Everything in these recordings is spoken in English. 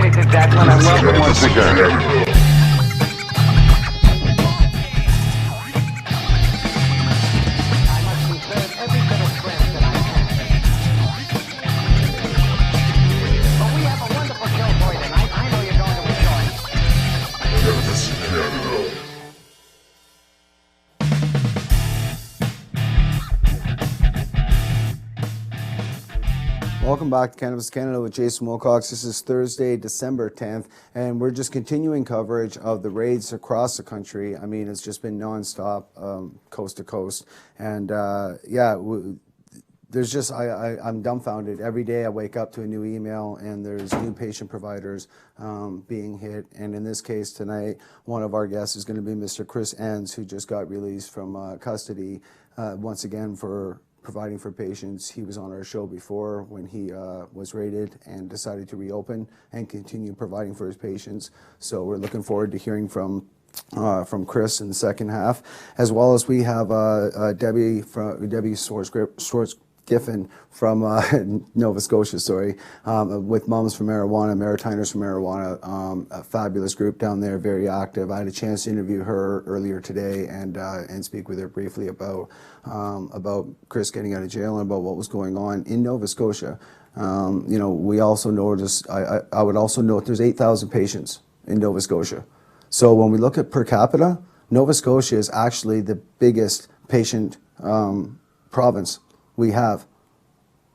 ladies and gentlemen, and welcome once again. Welcome back to Cannabis Canada with Jason Wilcox. This is Thursday, December 10th, and we're just continuing coverage of the raids across the country. I mean, it's just been nonstop, coast to coast. And there's just, I'm dumbfounded. Every day I wake up to a new email and there's new patient providers being hit. And in this case tonight, one of our guests is going to be Mr. Chris Enns, who just got released from custody once again for providing for patients. He was on our show before when he was raided and decided to reopen and continue providing for his patients. So we're looking forward to hearing from Chris in the second half, as well as we have Debbie Giffen from Nova Scotia, with Moms for Marijuana, Maritimers for Marijuana, a fabulous group down there, very active. I had a chance to interview her earlier today and speak with her briefly about Chris getting out of jail and about what was going on in Nova Scotia. We also noticed, I would also note there's 8,000 patients in Nova Scotia. So when we look at per capita, Nova Scotia is actually the biggest patient province we have.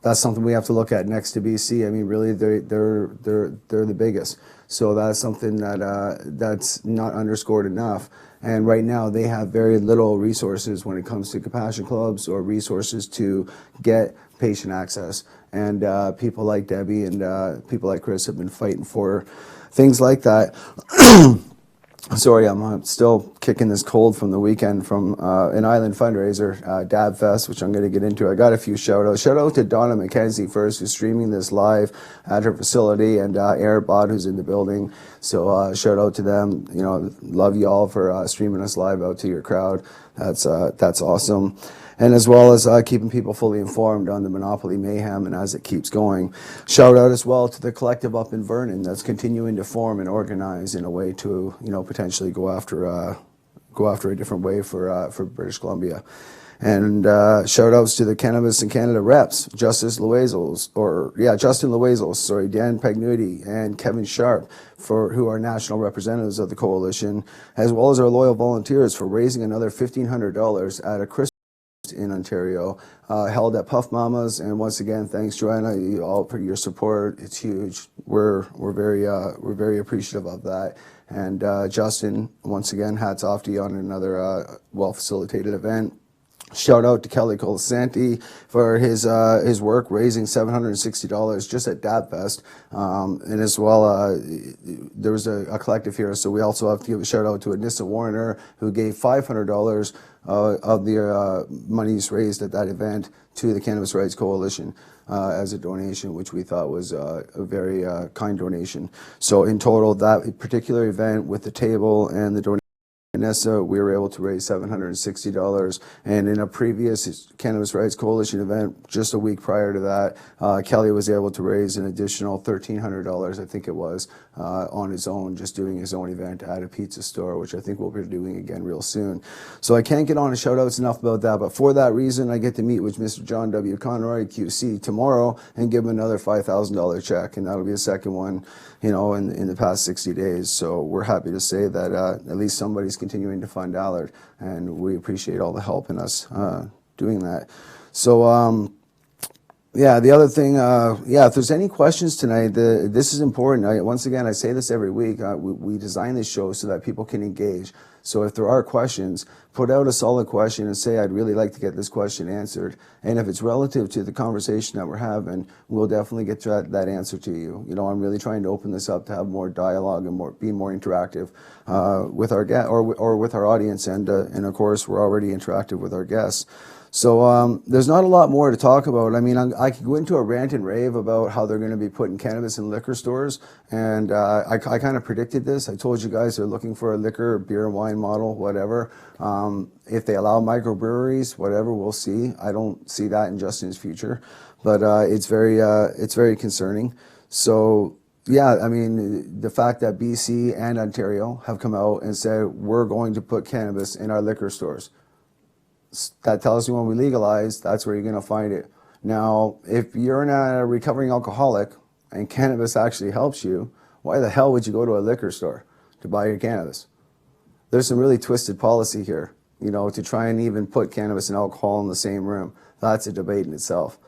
That's something we have to look at next to BC. I mean, really, they're the biggest. So that's something that's not underscored enough. And right now, they have very little resources when it comes to compassion clubs or resources to get patient access. And people like Debbie and people like Chris have been fighting for things like that. Sorry, I'm still kicking this cold from the weekend from an island fundraiser, Dab Fest, which I'm going to get into. I got a few shout-outs. Shout-out to Donna McKenzie first, who's streaming this live at her facility, and Aaron Bod, who's in the building. So shout-out to them. Love you all for streaming us live out to your crowd. That's awesome. And as well as keeping people fully informed on the Monopoly mayhem and as it keeps going. Shout out as well to the collective up in Vernon that's continuing to form and organize in a way to, potentially go after a different way for British Columbia. And shout outs to the Cannabis in Canada reps, Justin Loizos, Dan Pagnuti and Kevin Sharp, who are national representatives of the coalition, as well as our loyal volunteers for raising another $1,500 at a Christmas in Ontario, held at Puff Mamas. And once again, thanks Joanna, you all for your support. It's huge. We're very appreciative of that. And Justin, once again, hats off to you on another well facilitated event. Shout out to Kelly Colasanti for his work raising $760 just at Dab Fest, and as well there was a collective here, so we also have to give a shout out to Anissa Warner, who gave $500 of the monies raised at that event to the Cannabis Rights Coalition as a donation, which we thought was a very kind donation. So in total, that particular event with the table and the donation, Vanessa, we were able to raise $760, and in a previous Cannabis Rights Coalition event just a week prior to that, Kelly was able to raise an additional $1,300, I think it was, on his own, just doing his own event at a pizza store, which I think we'll be doing again real soon. So I can't get on to shout outs enough about that, but for that reason, I get to meet with Mr. John W. Conroy, QC, tomorrow and give him another $5,000 check, and that'll be a second one, in the past 60 days. So we're happy to say that at least somebody's continuing to fund Allard, and we appreciate all the help in us doing that. So the other thing, if there's any questions tonight, this is important. Once again, I say this every week. We design this show so that people can engage. So if there are questions, put out a solid question and say, I'd really like to get this question answered. And if it's relative to the conversation that we're having, we'll definitely get to that answer to you. I'm really trying to open this up to have more dialogue and be more interactive with our guest or with our audience. And of course, we're already interactive with our guests. So there's not a lot more to talk about. I mean, I could go into a rant and rave about how they're going to be putting cannabis in liquor stores, and I kind of predicted this. I told you guys they're looking for a liquor, beer and wine model, whatever. If they allow microbreweries, whatever, we'll see. I don't see that in Justin's future, but it's very concerning. So Yeah, I mean, the fact that BC and Ontario have come out and said we're going to put cannabis in our liquor stores, that tells you when we legalize, that's where you're going to find it. Now, if you're not a recovering alcoholic and cannabis actually helps you, why the hell would you go to a liquor store to buy your cannabis? There's some really twisted policy here, to try and even put cannabis and alcohol in the same room. That's a debate in itself.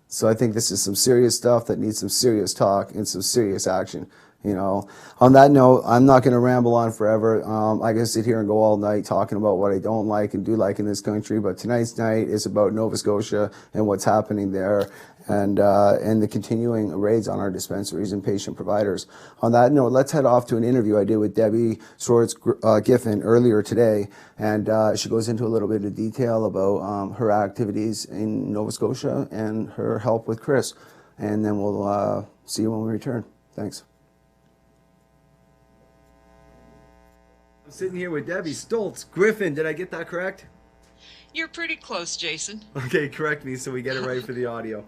So I think this is some serious stuff that needs some serious talk and some serious action. On that note, I'm not going to ramble on forever. I can sit here and go all night talking about what I don't like and do like in this country, but tonight's night is about Nova Scotia and what's happening there, and the continuing raids on our dispensaries and patient providers. On that note, let's head off to an interview I did with Debbie Schwartz-Giffen earlier today, and she goes into a little bit of detail about her activities in Nova Scotia and her help with Chris. And then we'll see you when we return. Thanks. I'm sitting here with Debbie Schwartz-Giffen. Did I get that correct? You're pretty close, Jason. Okay, correct me so we get it right for the audio.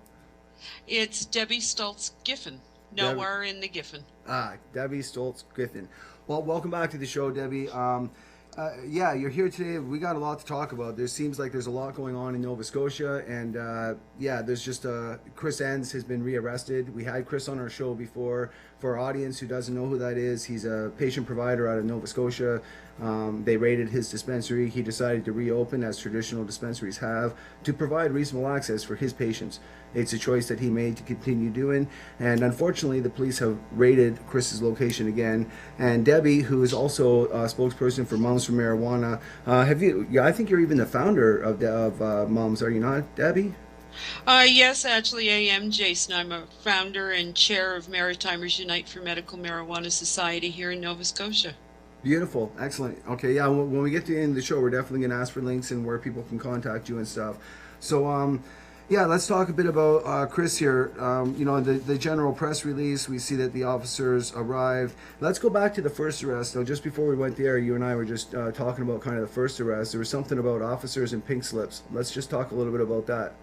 It's Debbie Schwartz-Giffen. No R in the Giffen. Debbie Schwartz-Giffen. Well, welcome back to the show, Debbie. Yeah, you're here today. We got a lot to talk about. There seems like there's a lot going on in Nova Scotia, and there's just Chris Enns has been rearrested. We had Chris on our show before. For our audience who doesn't know who that is, he's a patient provider out of Nova Scotia. They raided his dispensary. He decided to reopen, as traditional dispensaries have, to provide reasonable access for his patients. It's a choice that he made to continue doing, and unfortunately the police have raided Chris's location again. And Debbie, who is also a spokesperson for Moms for Marijuana, I think you're even the founder of Moms, are you not, Debbie? Yes, actually I am, Jason. I'm a founder and chair of Maritimers Unite for Medical Marijuana Society here in Nova Scotia. Beautiful. Excellent. Okay, yeah, when we get to the end of the show, we're definitely going to ask for links and where people can contact you and stuff. So, yeah, let's talk a bit about Chris here. The general press release, we see that the officers arrived. Let's go back to the first arrest. Though, just before we went there, you and I were just talking about kind of the first arrest. There was something about officers and pink slips. Let's just talk a little bit about that.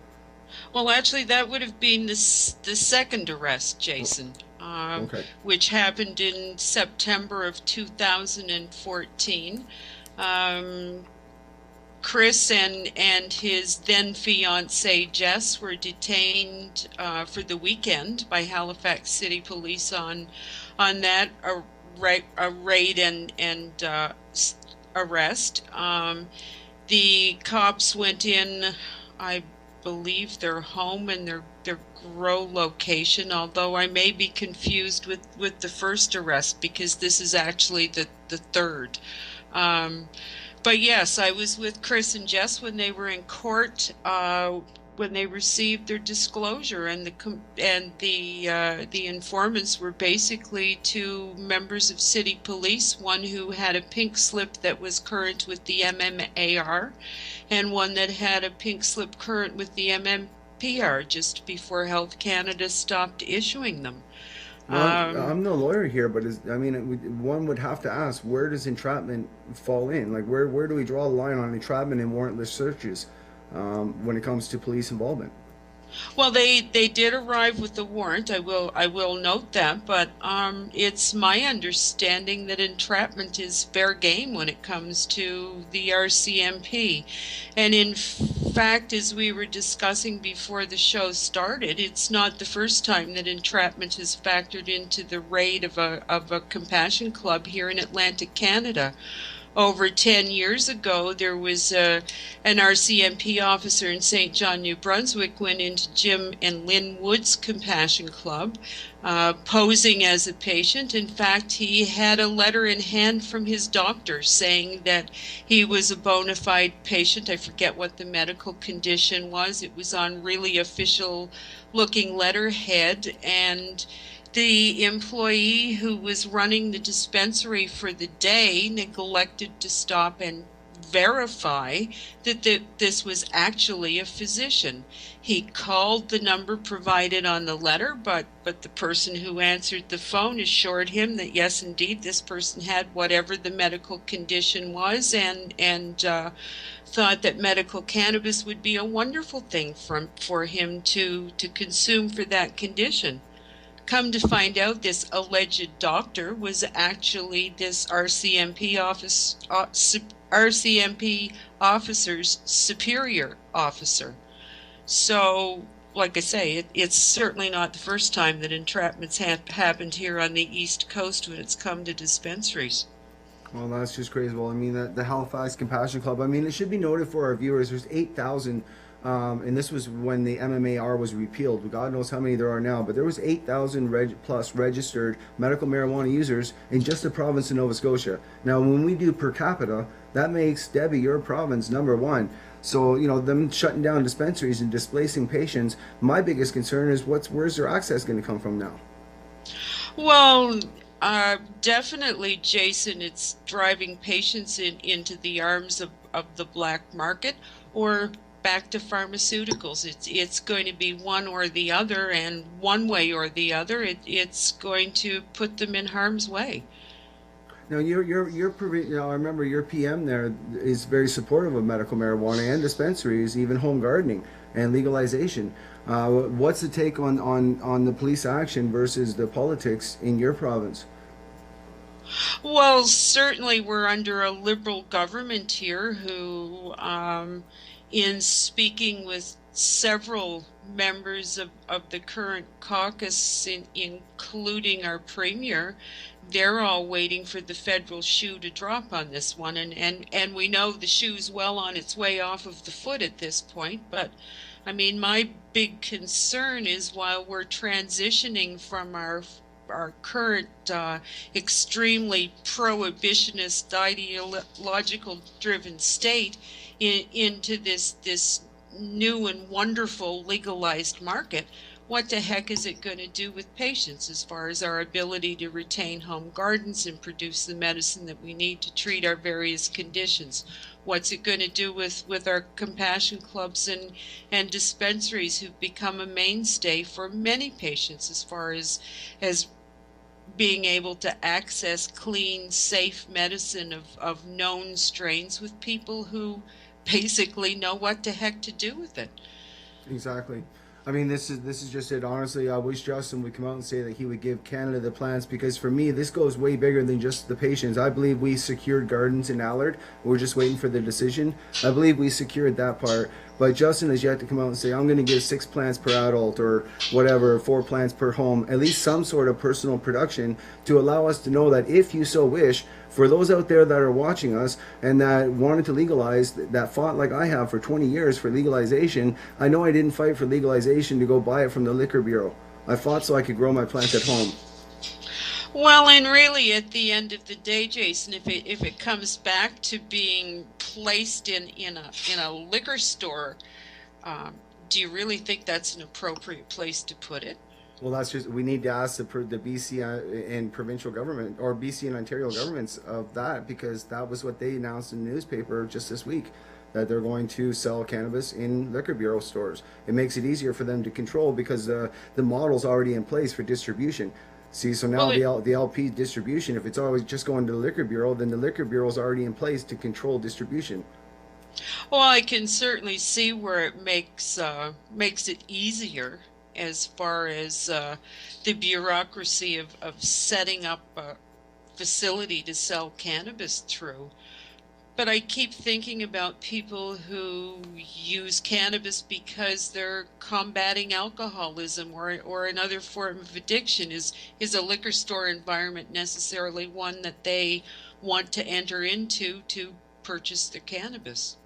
Well, actually, that would have been the second arrest, Jason, Okay. which happened in September of 2014. Chris and his then fiancée Jess were detained for the weekend by Halifax City Police on that raid and arrest. The cops went in, I believe, their home and their grow location, although I may be confused with the first arrest because this is actually the third. But yes, I was with Chris and Jess when they were in court when they received their disclosure, and the informants were basically two members of city police, one who had a pink slip that was current with the MMAR and one that had a pink slip current with the MMPR just before Health Canada stopped issuing them. Well, I'm no lawyer here, but one would have to ask, where does entrapment fall in? Like, where do we draw the line on entrapment and warrantless searches when it comes to police involvement? Well, they did arrive with the warrant. I will note that, but it's my understanding that entrapment is fair game when it comes to the RCMP. And in fact, as we were discussing before the show started, it's not the first time that entrapment has factored into the raid of a compassion club here in Atlantic Canada. Over 10 years ago, there was an RCMP officer in St. John, New Brunswick, went into Jim and Lynn Wood's Compassion Club, posing as a patient. In fact, he had a letter in hand from his doctor saying that he was a bona fide patient. I forget what the medical condition was. It was on really official-looking letterhead, and the employee who was running the dispensary for the day neglected to stop and verify that this was actually a physician. He called the number provided on the letter, but the person who answered the phone assured him that yes, indeed, this person had whatever the medical condition was, and thought that medical cannabis would be a wonderful thing for him to consume for that condition. come to find out, this alleged doctor was actually this RCMP officer's superior officer. So, like I say, it's certainly not the first time that entrapments happened here on the East Coast when it's come to dispensaries. Well, that's just crazy. Well, I mean, the Halifax Compassion Club, I mean, it should be noted for our viewers, there's 8,000, and this was when the MMAR was repealed. God knows how many there are now, but there was 8,000 plus registered medical marijuana users in just the province of Nova Scotia. Now, when we do per capita, that makes, Debbie, your province #1. So, you know, them shutting down dispensaries and displacing patients, my biggest concern is where's their access going to come from now? Well, definitely, Jason, it's driving patients into the arms of the black market or back to pharmaceuticals. It's going to be one or the other, and one way or the other, it's going to put them in harm's way. Now, I remember your PM there is very supportive of medical marijuana and dispensaries, even home gardening and legalization. What's the take on the police action versus the politics in your province? Well, certainly we're under a liberal government here who, in speaking with several members of the current caucus, including our premier, they're all waiting for the federal shoe to drop on this one. And we know the shoe's well on its way off of the foot at this point. But, I mean, my big concern is while we're transitioning from our current extremely prohibitionist ideological driven state into this new and wonderful legalized market, what the heck is it going to do with patients as far as our ability to retain home gardens and produce the medicine that we need to treat our various conditions? What's it going to do with our compassion clubs and dispensaries who've become a mainstay for many patients as far as being able to access clean, safe medicine of known strains with people who basically know what the heck to do with it. Exactly. I mean, this is just it. Honestly, I wish Justin would come out and say that he would give Canada the plants, because for me, this goes way bigger than just the patients. I believe we secured gardens in Allard. We're just waiting for the decision. I believe we secured that part. But Justin has yet to come out and say, I'm going to give 6 plants per adult or whatever, 4 plants per home, at least some sort of personal production to allow us to know that if you so wish, for those out there that are watching us and that wanted to legalize, that fought like I have for 20 years for legalization, I know I didn't fight for legalization to go buy it from the Liquor Bureau. I fought so I could grow my plants at home. Well, and really, at the end of the day, Jason, if it comes back to being placed in a liquor store, do you really think that's an appropriate place to put it? Well, that's just, we need to ask the BC and provincial government, or BC and Ontario governments of that, because that was what they announced in the newspaper just this week, that they're going to sell cannabis in Liquor Bureau stores. It makes it easier for them to control because the model's already in place for distribution. See, so now the LP distribution, if it's always just going to the Liquor Bureau, then the Liquor Bureau is already in place to control distribution. Well, I can certainly see where it makes it easier as far as the bureaucracy of setting up a facility to sell cannabis through. But I keep thinking about people who use cannabis because they're combating alcoholism or another form of addiction. Is a liquor store environment necessarily one that they want to enter into to purchase their cannabis?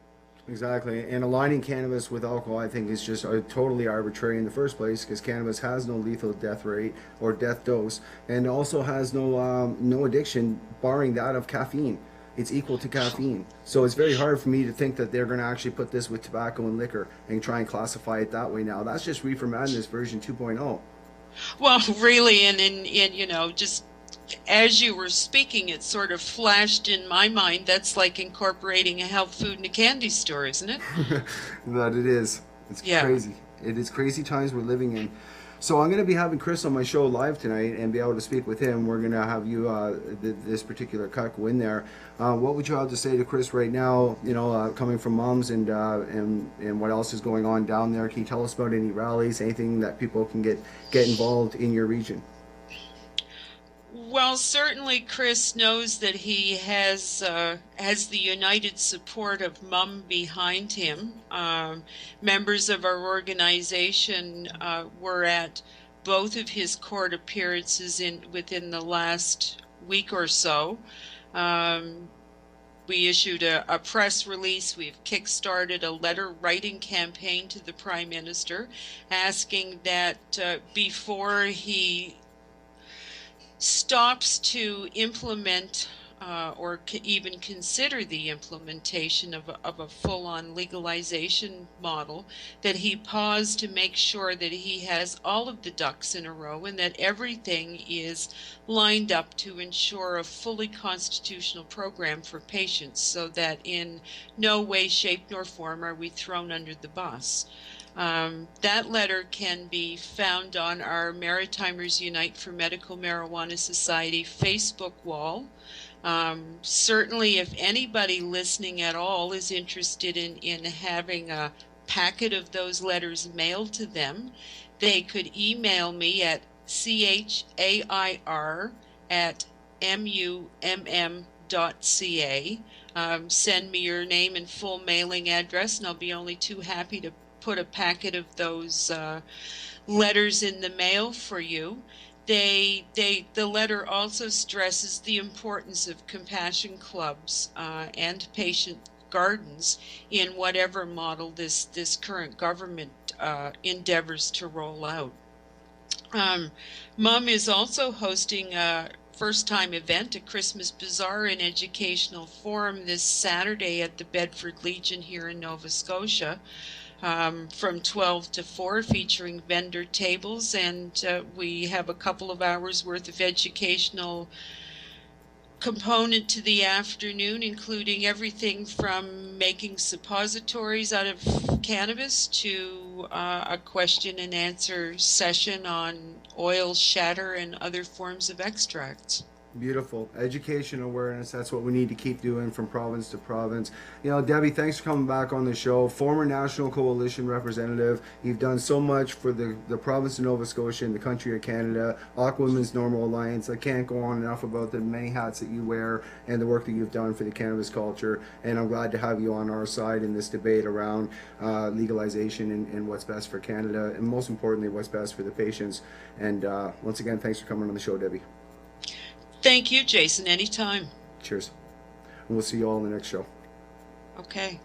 Exactly, and aligning cannabis with alcohol, I think, is just totally arbitrary in the first place, because cannabis has no lethal death rate or death dose, and also has no addiction, barring that of caffeine. It's equal to caffeine, so it's very hard for me to think that they're going to actually put this with tobacco and liquor and try and classify it that way. Now, that's just Reefer Madness version 2.0. Well, really, and you know, just as you were speaking, it sort of flashed in my mind. That's like incorporating a health food in a candy store, isn't it? That it is. It's Yeah. crazy. It is crazy times we're living in. So I'm going to be having Chris on my show live tonight and be able to speak with him. We're going to have you, this particular cut, go in there. What would you have to say to Chris right now, coming from Moms and what else is going on down there? Can you tell us about any rallies, anything that people can get involved in your region? Well, certainly Chris knows that he has the united support of Mum behind him. Members of our organization were at both of his court appearances within the last week or so. We issued a press release. We've kickstarted a letter writing campaign to the Prime Minister asking that before he stops to implement or even consider the implementation of a full-on legalization model, that he pause to make sure that he has all of the ducks in a row and that everything is lined up to ensure a fully constitutional program for patients, so that in no way, shape, nor form are we thrown under the bus. That letter can be found on our Maritimers Unite for Medical Marijuana Society Facebook wall. Certainly, if anybody listening at all is interested in having a packet of those letters mailed to them, they could email me at chair@mumm.ca. Send me your name and full mailing address, and I'll be only too happy to put a packet of those letters in the mail for you. The letter also stresses the importance of compassion clubs and patient gardens in whatever model this current government endeavors to roll out. Mum is also hosting a first-time event, a Christmas Bazaar and Educational Forum, this Saturday at the Bedford Legion here in Nova Scotia. From 12 to 4, featuring vendor tables, and we have a couple of hours worth of educational component to the afternoon, including everything from making suppositories out of cannabis to a question and answer session on oil, shatter, and other forms of extracts. Beautiful. Education, awareness, that's what we need to keep doing from province to province. Debbie, thanks for coming back on the show. Former National Coalition representative. You've done so much for the province of Nova Scotia and the country of Canada. Aqua Women's Normal Alliance. I can't go on enough about the many hats that you wear and the work that you've done for the cannabis culture. And I'm glad to have you on our side in this debate around legalization and what's best for Canada, and most importantly, what's best for the patients. And once again, thanks for coming on the show, Debbie. Thank you, Jason. Anytime. Cheers. And we'll see you all in the next show. Okay.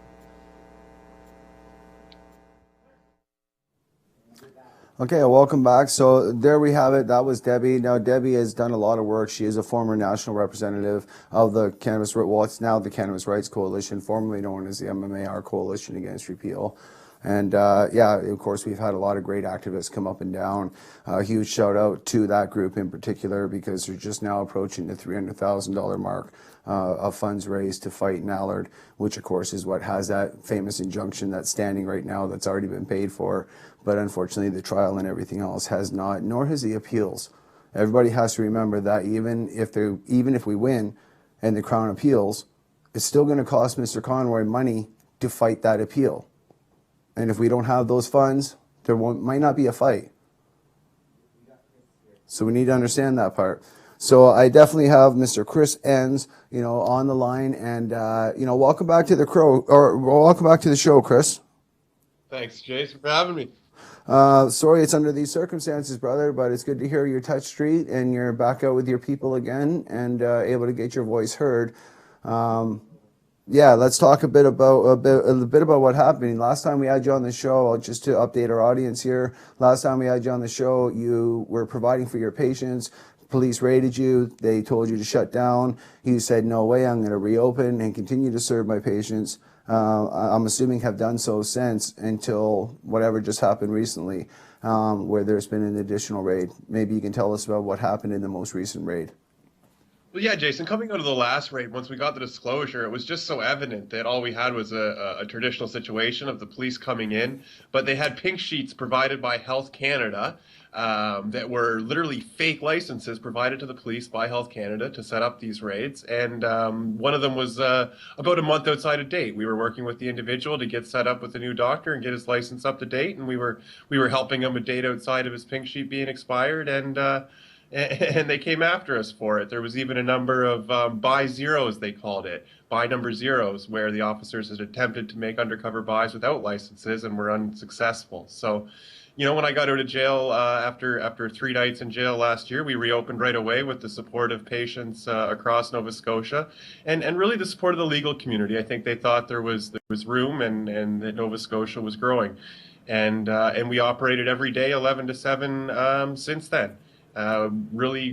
Okay, welcome back. So there we have it. That was Debbie. Now, Debbie has done a lot of work. She is a former national representative of the Cannabis, well, it's now the Cannabis Rights Coalition, formerly known as the MMAR Coalition Against Repeal. And of course, we've had a lot of great activists come up and down. A huge shout out to that group in particular, because they're just now approaching the $300,000 mark of funds raised to fight Nallard, which of course is what has that famous injunction that's standing right now that's already been paid for. But unfortunately, the trial and everything else has not, nor has the appeals. Everybody has to remember that even if we win and the Crown appeals, it's still going to cost Mr. Conroy money to fight that appeal. And if we don't have those funds, there might not be a fight. So we need to understand that part. So I definitely have Mr. Chris Enns, on the line, and welcome back to welcome back to the show, Chris. Thanks, Jason, for having me. Sorry it's under these circumstances, brother, but it's good to hear your touch street and you're back out with your people again and able to get your voice heard. Let's talk a bit about what happened. Last time we had you on the show, just to update our audience here, last time we had you on the show, you were providing for your patients. Police raided you. They told you to shut down. You said, no way, I'm going to reopen and continue to serve my patients. I'm assuming have done so since, until whatever just happened recently, where there's been an additional raid. Maybe you can tell us about what happened in the most recent raid. Well, yeah, Jason, coming out of the last raid, once we got the disclosure, it was just so evident that all we had was a traditional situation of the police coming in, but they had pink sheets provided by Health Canada that were literally fake licenses provided to the police by Health Canada to set up these raids. And one of them was about a month outside of date. We were working with the individual to get set up with a new doctor and get his license up to date, and we were helping him a date outside of his pink sheet being expired, and they came after us for it. There was even a number of buy zeros, they called it, buy number zeros, where the officers had attempted to make undercover buys without licenses and were unsuccessful. So, when I got out of jail after 3 nights in jail last year, we reopened right away with the support of patients across Nova Scotia, and really the support of the legal community. I think they thought there was room, and that Nova Scotia was growing, and we operated every day 11 to 7 since then. Really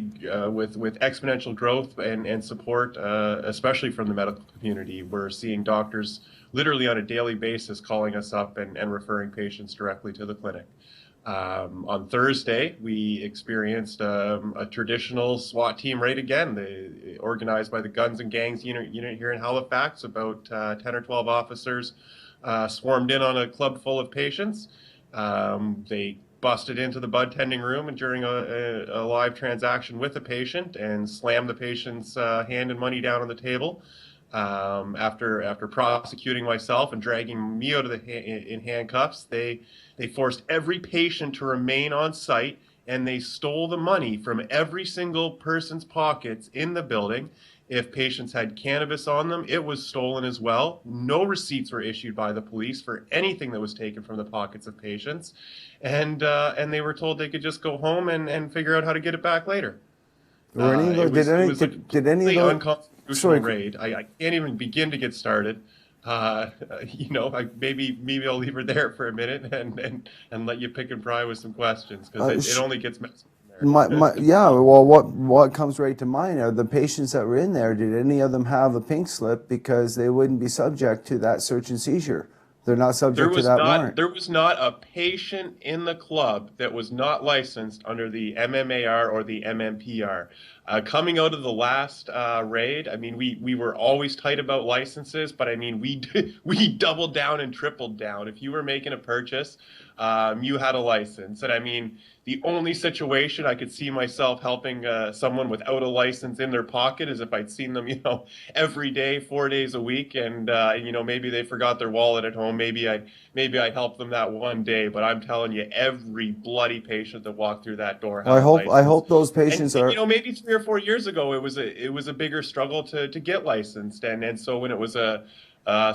with exponential growth and support, especially from the medical community. We're seeing doctors literally on a daily basis calling us up and referring patients directly to the clinic. On Thursday, we experienced a traditional SWAT team raid again, organized by the Guns and Gangs unit here in Halifax. About 10 or 12 officers swarmed in on a club full of patients. They busted into the bud tending room and during a live transaction with a patient and slammed the patient's hand and money down on the table. After prosecuting myself and dragging me out of in handcuffs, they forced every patient to remain on site, and they stole the money from every single person's pockets in the building. If patients had cannabis on them, it was stolen as well. No receipts were issued by the police for anything that was taken from the pockets of patients, and they were told they could just go home and figure out how to get it back later. Were any of those, did any of those unconstitutional raid. I can't even begin to get started. Maybe I'll leave her there for a minute and let you pick and pry with some questions, because it only gets messy from there. Yeah, well, what comes right to mind are the patients that were in there. Did any of them have a pink slip, because they wouldn't be subject to that search and seizure? They're not subject to that warrant. There was not a patient in the club that was not licensed under the MMAR or the MMPR. Coming out of the last raid, I mean, we were always tight about licenses, but I mean, we doubled down and tripled down. If you were making a purchase, you had a license. And I mean, the only situation I could see myself helping someone without a license in their pocket is if I'd seen them, every day, 4 days a week, and maybe they forgot their wallet at home. Maybe I helped them that one day. But I'm telling you, every bloody patient that walked through that door had a license. I hope those patients are. Maybe 3 or 4 years ago, it was a bigger struggle to get licensed, and so when it was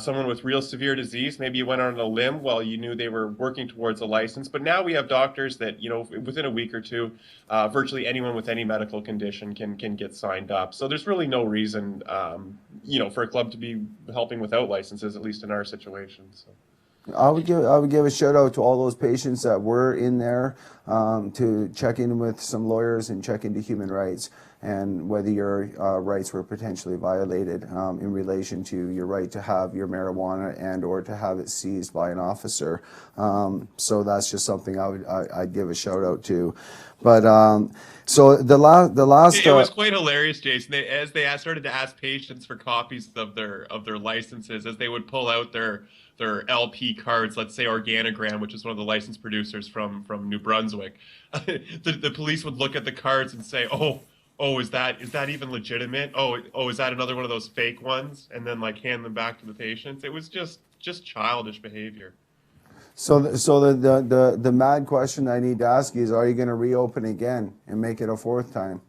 someone with real severe disease, maybe you went on a limb while you knew they were working towards a license. But now we have doctors that, within a week or two, virtually anyone with any medical condition can get signed up. So there's really no reason, for a club to be helping without licenses, at least in our situation. So. I would give a shout out to all those patients that were in there, to check in with some lawyers and check into human rights, and whether your rights were potentially violated in relation to your right to have your marijuana and or to have it seized by an officer. So that's just something I'd give a shout out to. But so the last it was quite hilarious, Jason. As they started to ask patients for copies of their licenses, as they would pull out their LP cards, let's say Organogram, which is one of the licensed producers from New Brunswick, the police would look at the cards and say, oh, is that even legitimate? Oh, is that another one of those fake ones? And then hand them back to the patients. It was just childish behavior. So the mad question I need to ask you is, are you going to reopen again and make it a fourth time?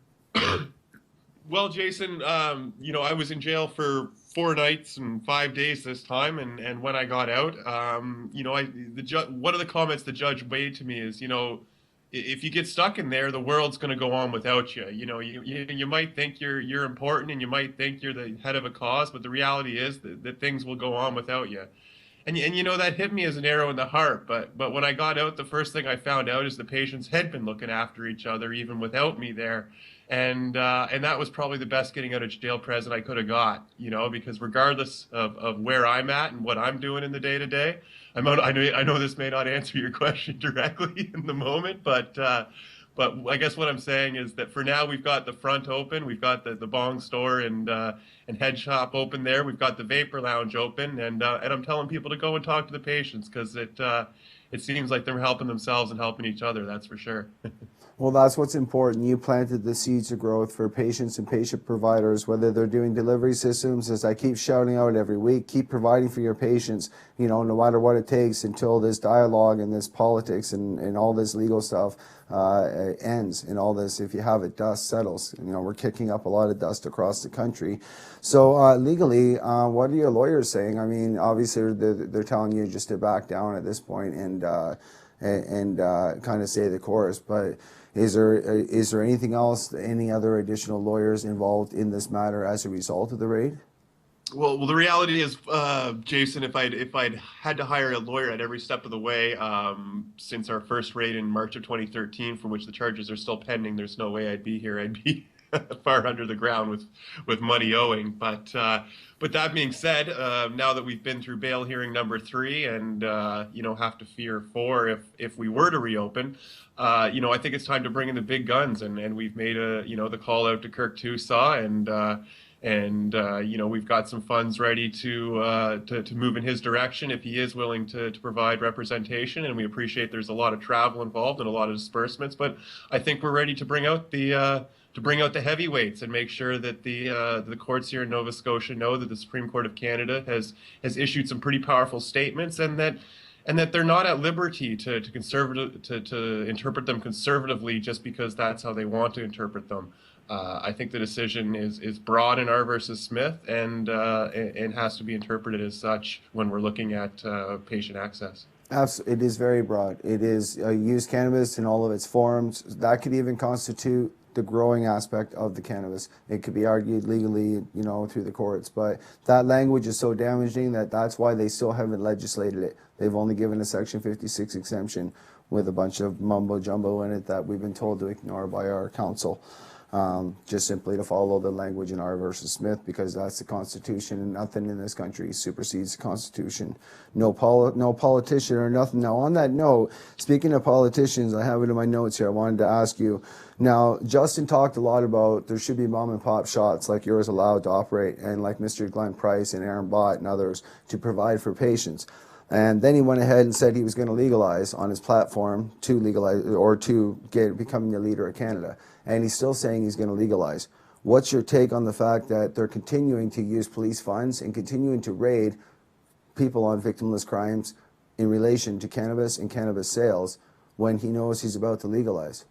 Well, Jason, I was in jail for 4 nights and 5 days this time, and when I got out, one of the comments the judge made to me is, if you get stuck in there, the world's going to go on without you. You might think you're important, and you might think you're the head of a cause, but the reality is that things will go on without you. And that hit me as an arrow in the heart. But when I got out, the first thing I found out is the patients had been looking after each other even without me there. And that was probably the best getting out of jail present I could have got, because regardless of where I'm at and what I'm doing in the day to day, I know this may not answer your question directly in the moment, but But I guess what I'm saying is that for now we've got the front open, we've got the bong store and head shop open there, we've got the vapor lounge open, and I'm telling people to go and talk to the patients because it seems like they're helping themselves and helping each other. That's for sure. Well, that's what's important. You planted the seeds of growth for patients and patient providers, whether they're doing delivery systems, as I keep shouting out every week, keep providing for your patients, you know, no matter what it takes until this dialogue and this politics and all this legal stuff ends and all this, if you have it, dust settles. You know, we're kicking up a lot of dust across the country. So legally, what are your lawyers saying? I mean, obviously they're telling you just to back down at this point and kind of say the course, but is there anything else, any other additional lawyers involved in this matter as a result of the raid? Well, the reality is, Jason, if I'd had to hire a lawyer at every step of the way, since our first raid in March of 2013, for which the charges are still pending, there's no way I'd be here. I'd be far under the ground with money owing. But that being said, now that we've been through bail hearing number 3 and have to fear 4 if we were to reopen, I think it's time to bring in the big guns, and we've made the call out to Kirk Tusaw, and we've got some funds ready to move in his direction if he is willing to provide representation, and we appreciate there's a lot of travel involved and a lot of disbursements, but I think we're ready to bring out the heavyweights and make sure that the courts here in Nova Scotia know that the Supreme Court of Canada has issued some pretty powerful statements, and that they're not at liberty to interpret them conservatively just because that's how they want to interpret them. I think the decision is broad in R versus Smith and has to be interpreted as such when we're looking at patient access. Absolutely, it is very broad. It is use cannabis in all of its forms. That could even constitute the growing aspect of the cannabis. It could be argued legally, through the courts, but that language is so damaging that's why they still haven't legislated it. They've only given a Section 56 exemption with a bunch of mumbo jumbo in it that we've been told to ignore by our council. Just simply to follow the language in R versus Smith, because that's the Constitution, and nothing in this country supersedes the Constitution. No politician or nothing. Now, on that note, speaking of politicians, I have it in my notes here. I wanted to ask you. Now, Justin talked a lot about there should be mom and pop shots like yours allowed to operate, and like Mr. Glenn Price and Aaron Bott and others to provide for patients. And then he went ahead and said he was going to legalize on his platform to legalize or to becoming the leader of Canada. And he's still saying he's going to legalize. What's your take on the fact that they're continuing to use police funds and continuing to raid people on victimless crimes in relation to cannabis and cannabis sales when he knows he's about to legalize?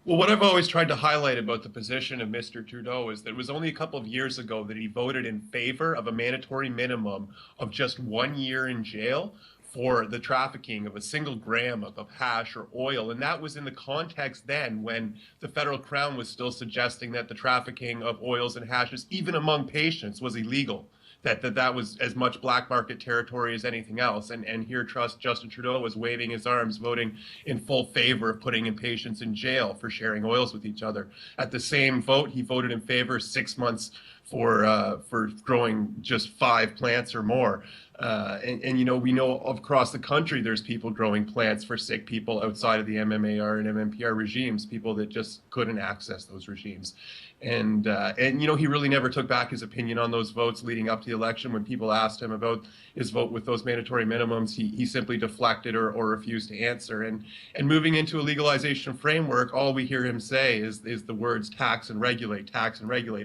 Well, what I've always tried to highlight about the position of Mr. Trudeau is that it was only a couple of years ago that he voted in favor of a mandatory minimum of just 1 year in jail for the trafficking of a single gram of hash or oil. And that was in the context then when the federal crown was still suggesting that the trafficking of oils and hashes, even among patients, was illegal. That was as much black market territory as anything else. And here Justin Trudeau was waving his arms, voting in full favor of putting in patients in jail for sharing oils with each other. At the same vote, he voted in favor 6 months for growing just 5 plants or more. We know across the country there's people growing plants for sick people outside of the MMAR and MMPR regimes, people that just couldn't access those regimes. And he really never took back his opinion on those votes leading up to the election. When people asked him about his vote with those mandatory minimums, he simply deflected or refused to answer. And moving into a legalization framework, all we hear him say is the words tax and regulate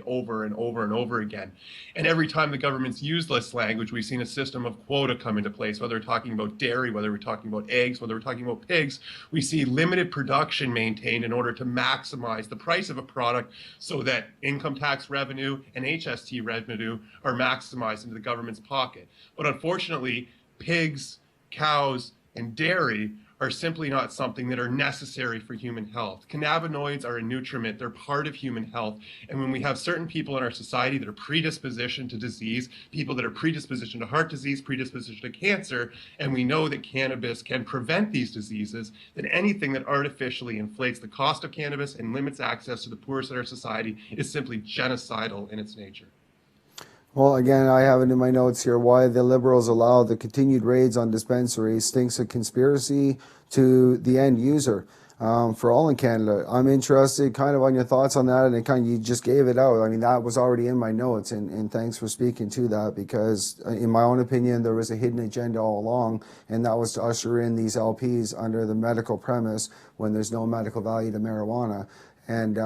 over and over and over again. And every time the government's used this language, we've seen a system of quota come into place, whether we're talking about dairy, whether we're talking about eggs, whether we're talking about pigs. We see limited production maintained in order to maximize the price of a product so that income tax revenue and HST revenue are maximized into the government's pocket. But unfortunately, pigs, cows, and dairy are simply not something that are necessary for human health. Cannabinoids are a nutriment, they're part of human health. And when we have certain people in our society that are predispositioned to disease, people that are predispositioned to heart disease, predispositioned to cancer, and we know that cannabis can prevent these diseases, then anything that artificially inflates the cost of cannabis and limits access to the poorest in our society is simply genocidal in its nature. Well, again, I have it in my notes here. Why the Liberals allow the continued raids on dispensaries stinks of conspiracy to the end user. for all in Canada. I'm interested kind of on your thoughts on that, and you just gave it out. I mean, that was already in my notes, and thanks for speaking to that, because in my own opinion, there was a hidden agenda all along, and that was to usher in these LPs under the medical premise when there's no medical value to marijuana, and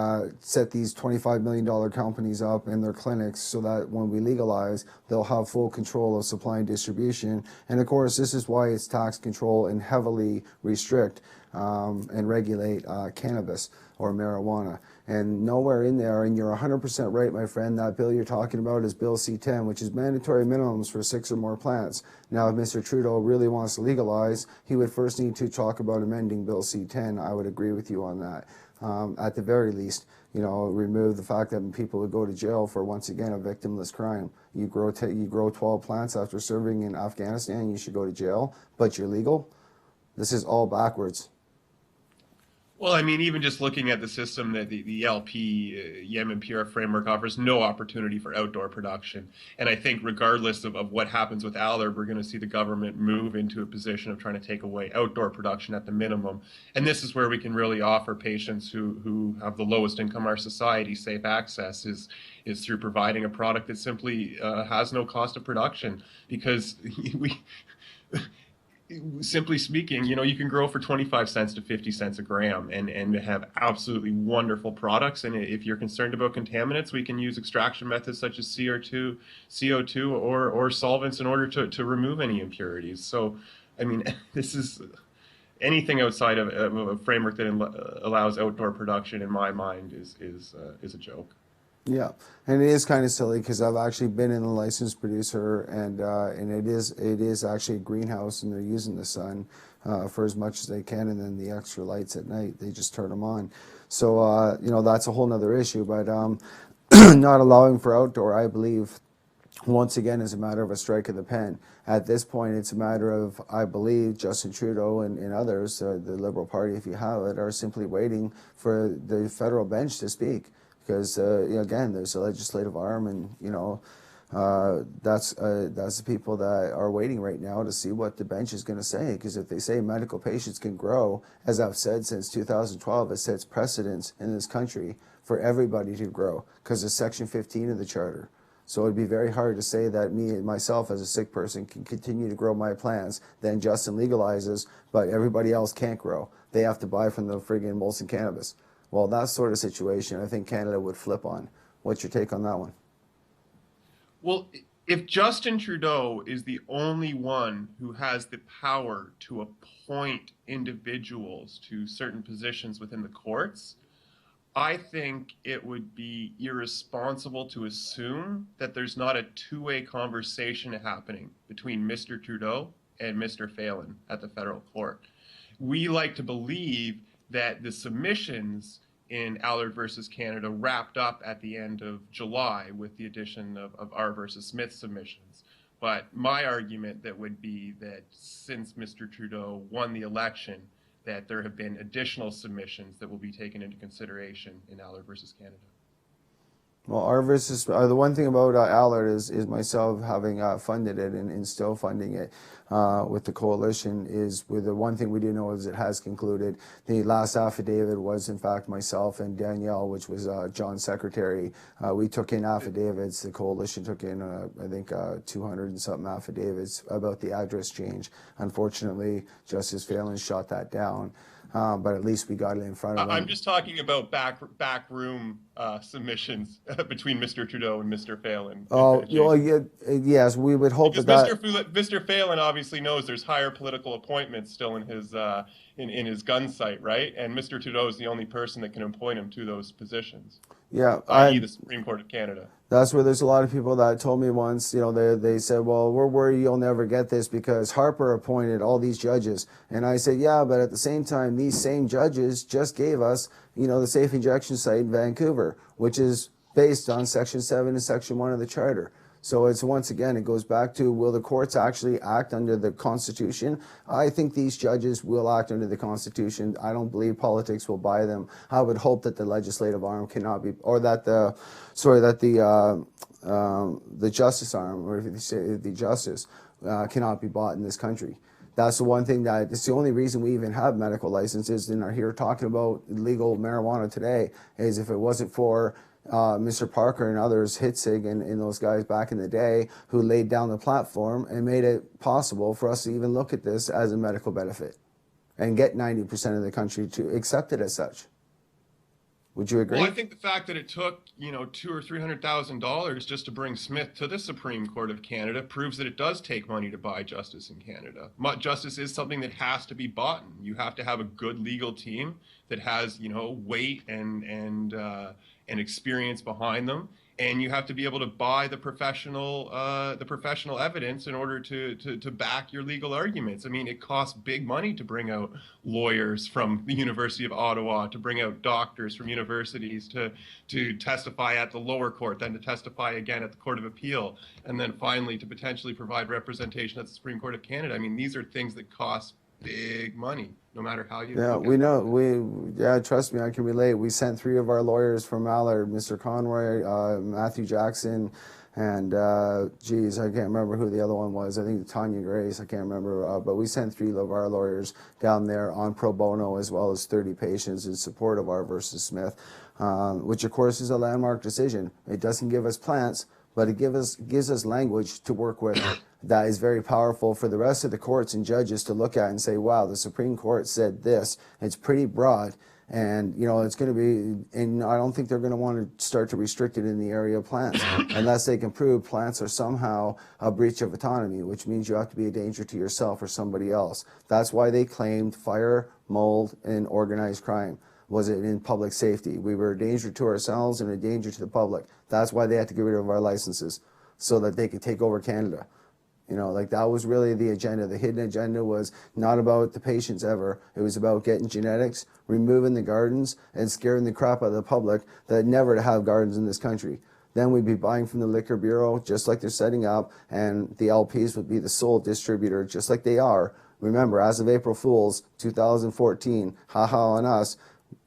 set these $25 million companies up in their clinics so that when we legalize, they'll have full control of supply and distribution. And of course, this is why it's tax control and heavily restrict and regulate cannabis or marijuana. And nowhere in there, and you're 100% right, my friend, that bill you're talking about is Bill C-10, which is mandatory minimums for 6 or more plants. Now, if Mr. Trudeau really wants to legalize, he would first need to talk about amending Bill C-10. I would agree with you on that. At the very least, remove the fact that people would go to jail for, once again, a victimless crime. You grow 12 plants after serving in Afghanistan, you should go to jail, but you're legal? This is all backwards. Well, I mean, even just looking at the system that the LP YEM-NPR framework offers no opportunity for outdoor production. And I think regardless of what happens with Allard, we're going to see the government move into a position of trying to take away outdoor production at the minimum. And this is where we can really offer patients who have the lowest income in our society safe access is through providing a product that simply has no cost of production, because simply speaking, you can grow for 25 cents to 50 cents a gram and have absolutely wonderful products. And if you're concerned about contaminants, we can use extraction methods such as CO2 or solvents in order to remove any impurities. So, I mean, this is anything outside of a framework that allows outdoor production, in my mind, is a joke. Yeah, and it is kind of silly because I've actually been in a licensed producer, and it is actually a greenhouse, and they're using the sun for as much as they can, and then the extra lights at night, they just turn them on. So that's a whole nother issue. But not allowing for outdoor, I believe, once again, is a matter of a strike of the pen. At this point, it's a matter of, I believe, Justin Trudeau and others, the Liberal Party, if you have it, are simply waiting for the federal bench to speak. Because again, there's a legislative arm, and that's the people that are waiting right now to see what the bench is going to say. Because if they say medical patients can grow, as I've said since 2012, it sets precedence in this country for everybody to grow, because it's Section 15 of the Charter. So it'd be very hard to say that myself as a sick person can continue to grow my plants. Then Justin legalizes, but everybody else can't grow. They have to buy from the friggin' Molson Cannabis. Well, that sort of situation, I think Canada would flip on. What's your take on that one? Well, if Justin Trudeau is the only one who has the power to appoint individuals to certain positions within the courts, I think it would be irresponsible to assume that there's not a two-way conversation happening between Mr. Trudeau and Mr. Phelan at the federal court. We like to believe that the submissions in Allard versus Canada wrapped up at the end of July with the addition of R versus Smith submissions. But my argument that would be that since Mr. Trudeau won the election, that there have been additional submissions that will be taken into consideration in Allard versus Canada. Well, our versus the one thing about Allard is myself having funded it and still funding it with the coalition is with the one thing we do know is it has concluded. The last affidavit was in fact myself and Danielle, which was John's secretary. We took in affidavits. The coalition took in I think 200 and something affidavits about the address change. Unfortunately, Justice Phelan shot that down. But at least we got it in front of them. I'm just talking about backroom submissions between Mr. Trudeau and Mr. Phelan. Oh, well, yes, we would hope because that Mr. Phelan obviously knows there's higher political appointments still in his in his gun sight, right? And Mr. Trudeau is the only person that can appoint him to those positions. Yeah, i.e. the Supreme Court of Canada. That's where there's a lot of people that told me once, they said, well, we're worried you'll never get this because Harper appointed all these judges. And I said, yeah, but at the same time, these same judges just gave us, the safe injection site in Vancouver, which is based on Section 7 and Section 1 of the Charter. So it's once again, it goes back to, will the courts actually act under the Constitution? I think these judges will act under the Constitution. I don't believe politics will buy them. I would hope that the legislative arm cannot be, or that the justice arm, or if you say the justice, cannot be bought in this country. That's the one thing that it's the only reason we even have medical licenses and are here talking about legal marijuana today, is if it wasn't for Mr. Parker and others, Hitzig and those guys back in the day who laid down the platform and made it possible for us to even look at this as a medical benefit and get 90% of the country to accept it as such. Would you agree? Well, I think the fact that it took, $200,000 or $300,000 just to bring Smith to the Supreme Court of Canada proves that it does take money to buy justice in Canada. Justice is something that has to be bought. You have to have a good legal team that has, weight and experience behind them, and you have to be able to buy the professional evidence in order to back your legal arguments. I mean, it costs big money to bring out lawyers from the University of Ottawa, to bring out doctors from universities to testify at the lower court, then to testify again at the Court of Appeal, and then finally to potentially provide representation at the Supreme Court of Canada. I mean, these are things that cost big money, no matter how you Yeah, look we at know. Trust me, I can relate. We sent 3 of our lawyers from Mallard, Mr. Conroy, Matthew Jackson, and geez, I can't remember who the other one was. I think Tanya Grace. I can't remember. But we sent 3 of our lawyers down there on pro bono, as well as 30 patients in support of R versus Smith, which of course is a landmark decision. It doesn't give us plants, but it gives us language to work with that is very powerful for the rest of the courts and judges to look at and say, wow, the Supreme Court said this. It's pretty broad, and it's going to be, and I don't think they're going to want to start to restrict it in the area of plants unless they can prove plants are somehow a breach of autonomy, which means you have to be a danger to yourself or somebody else. That's why they claimed fire, mold, and organized crime. Was it in public safety? We were a danger to ourselves and a danger to the public. That's why they had to get rid of our licenses, so that they could take over Canada. That was really the agenda. The hidden agenda was not about the patients ever. It was about getting genetics, removing the gardens, and scaring the crap out of the public that never to have gardens in this country. Then we'd be buying from the Liquor Bureau, just like they're setting up, and the LPs would be the sole distributor, just like they are. Remember, as of April Fool's 2014, haha on us,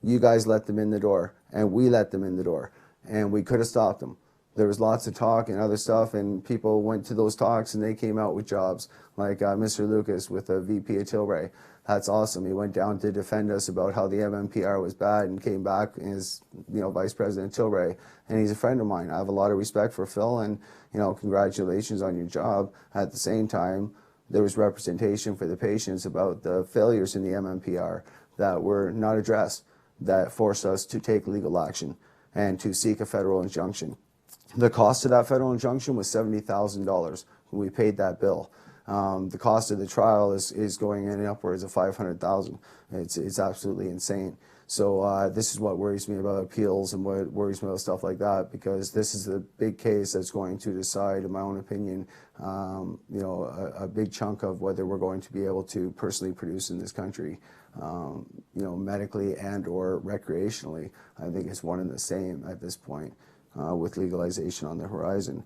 you guys let them in the door, and we let them in the door, and we could have stopped them. There was lots of talk and other stuff, and people went to those talks and they came out with jobs, like Mr. Lucas with the VP of Tilray. That's awesome. He went down to defend us about how the MMPR was bad and came back as Vice President Tilray, and he's a friend of mine. I have a lot of respect for Phil, and congratulations on your job. At the same time, there was representation for the patients about the failures in the MMPR that were not addressed, that forced us to take legal action and to seek a federal injunction. The cost of that federal injunction was $70,000 when we paid that bill. The cost of the trial is going in upwards of $500,000. It's absolutely insane. So this is what worries me about appeals and what worries me about stuff like that, because this is the big case that's going to decide, in my own opinion, a big chunk of whether we're going to be able to personally produce in this country, medically and or recreationally. I think it's one and the same at this point. With legalization on the horizon.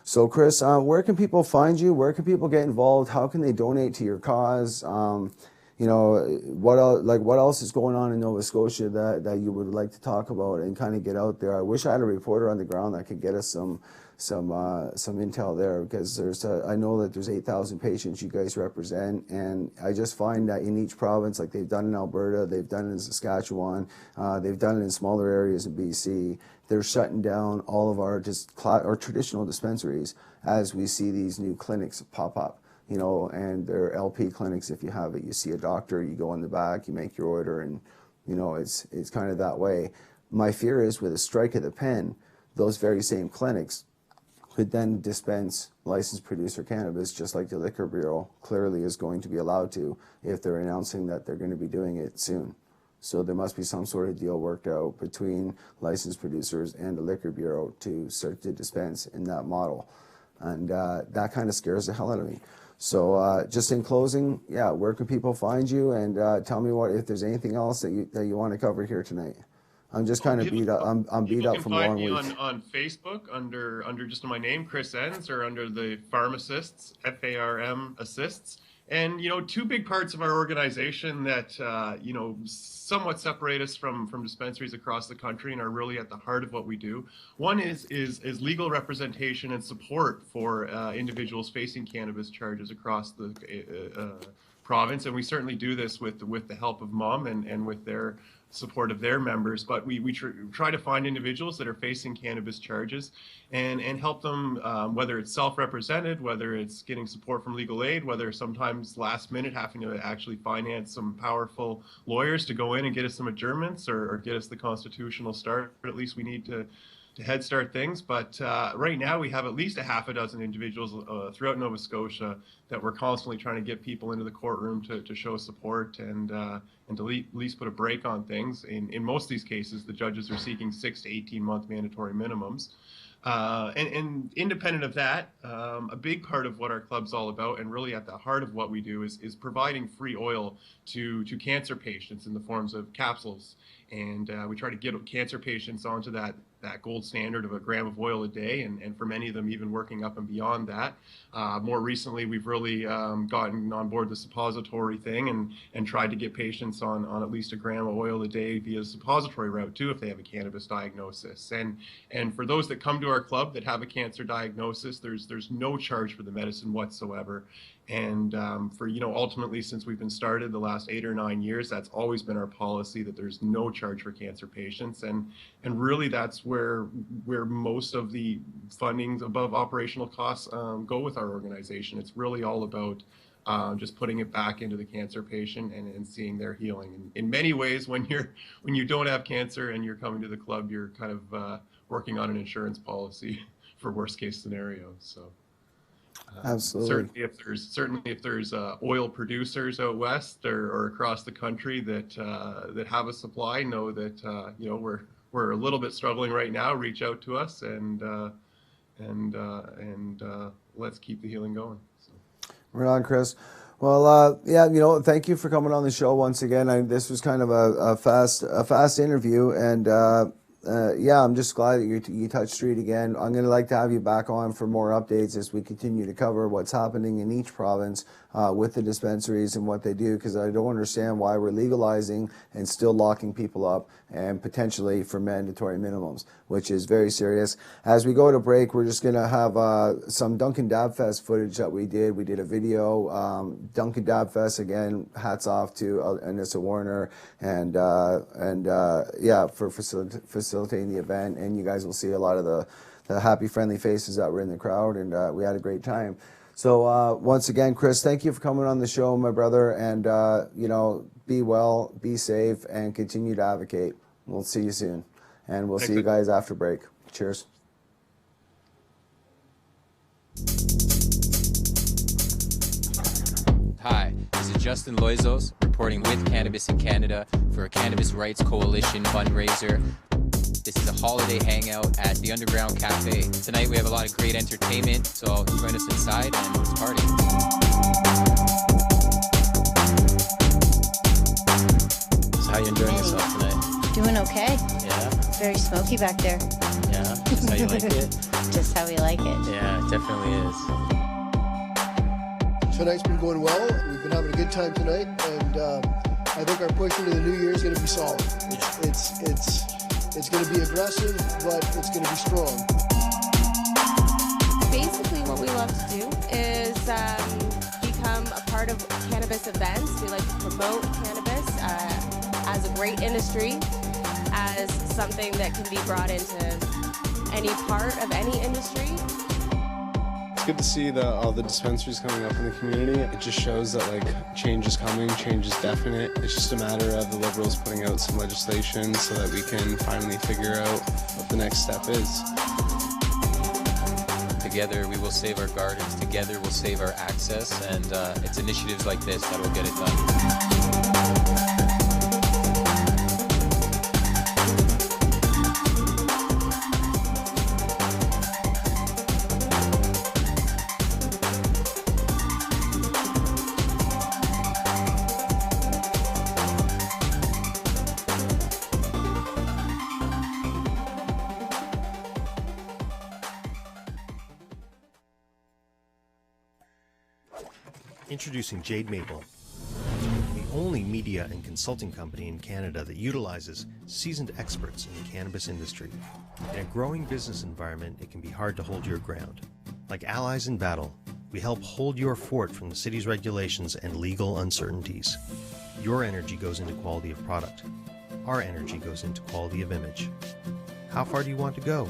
So Chris, where can people find you? Where can people get involved? How can they donate to your cause? What else is going on in Nova Scotia that you would like to talk about and kind of get out there? I wish I had a reporter on the ground that could get us some intel there, because I know that there's 8,000 patients you guys represent, and I just find that in each province, like they've done in Alberta, they've done it in Saskatchewan, they've done it in smaller areas in BC, they're shutting down all of our traditional dispensaries as we see these new clinics pop up, and they're LP clinics. If you have it, you see a doctor, you go in the back, you make your order, and it's kind of that way. My fear is with a strike of the pen, those very same clinics could then dispense licensed producer cannabis, just like the Liquor Bureau clearly is going to be allowed to if they're announcing that they're going to be doing it soon. So there must be some sort of deal worked out between licensed producers and the Liquor Bureau to start to dispense in that model. And that kind of scares the hell out of me. So just in closing, where can people find you? And tell me if there's anything else that you want to cover here tonight. I'm just kind of beat up. I'm beat up from a long week. You can find me on Facebook under just my name, Chris Enns, or under the Pharmacists, FARM Assists. And, 2 big parts of our organization that, somewhat separate us from dispensaries across the country and are really at the heart of what we do. One is legal representation and support for individuals facing cannabis charges across the province, and we certainly do this with the help of MUM and with their support of their members. But we try to find individuals that are facing cannabis charges and help them, whether it's self-represented, whether it's getting support from legal aid, whether sometimes last minute having to actually finance some powerful lawyers to go in and get us some adjournments or get us the constitutional start. At least we need to head start things. But right now we have at least a half a dozen individuals throughout Nova Scotia that we're constantly trying to get people into the courtroom to show support and to at least put a break on things. In most of these cases, the judges are seeking 6 to 18-month mandatory minimums. And independent of that, a big part of what our club's all about, and really at the heart of what we do, is providing free oil to cancer patients in the forms of capsules. And we try to get cancer patients onto that gold standard of a gram of oil a day, and for many of them even working up and beyond that. More recently, we've really gotten on board the suppository thing and tried to get patients on at least a gram of oil a day via suppository route too if they have a cannabis diagnosis. And for those that come to our club that have a cancer diagnosis, there's no charge for the medicine whatsoever. And for, ultimately, since we've been started the last 8 or 9 years, that's always been our policy, that there's no charge for cancer patients. And really that's where most of the funding above operational costs go with our organization. It's really all about just putting it back into the cancer patient and seeing their healing. And in many ways, when you don't have cancer and you're coming to the club, you're kind of working on an insurance policy for worst case scenarios. So. Absolutely. Certainly, if there's oil producers out west or across the country that have a supply, know that we're a little bit struggling right now. Reach out to us and let's keep the healing going. So. Right on, Chris. Well, thank you for coming on the show once again. This was kind of a fast interview, and I'm just glad that you touched street again. I'm going to like to have you back on for more updates as we continue to cover what's happening in each province with the dispensaries and what they do, because I don't understand why we're legalizing and still locking people up and potentially for mandatory minimums, which is very serious. As we go to break, we're just going to have some Dunkin' Dab Fest footage that we did. We did a video. Dunkin' Dab Fest, again, hats off to Anissa Warner and for facilitating the event. And you guys will see a lot of the happy, friendly faces that were in the crowd, and we had a great time. So once again, Chris, thank you for coming on the show, my brother, and be well, be safe, and continue to advocate. We'll see you soon, and we'll see you guys after break. Cheers. Hi, this is Justin Loizos reporting with Cannabis in Canada for a Cannabis Rights Coalition fundraiser. This is a holiday hangout at the Underground Cafe. Tonight we have a lot of great entertainment, so join us inside and let's party. So how you enjoying yourself tonight? Doing okay. Yeah? It's very smoky back there. Yeah? Just how you like it? Just how we like it. Yeah, it definitely is. Tonight's been going well. We've been having a good time tonight, and I think our push into the new year is going to be solid. It's going to be aggressive, but it's going to be strong. Basically, what we love to do is become a part of cannabis events. We like to promote cannabis as a great industry, as something that can be brought into any part of any industry. It's good to see all the dispensaries coming up in the community. It just shows that change is coming, change is definite. It's just a matter of the Liberals putting out some legislation so that we can finally figure out what the next step is. Together we will save our gardens, together we'll save our access, and it's initiatives like this that will get it done. Introducing Jade Maple, the only media and consulting company in Canada that utilizes seasoned experts in the cannabis industry. In a growing business environment, it can be hard to hold your ground. Like allies in battle, We help hold your fort from the city's regulations and legal uncertainties. Your energy goes into quality of product. Our energy goes into quality of image. How far do you want to go?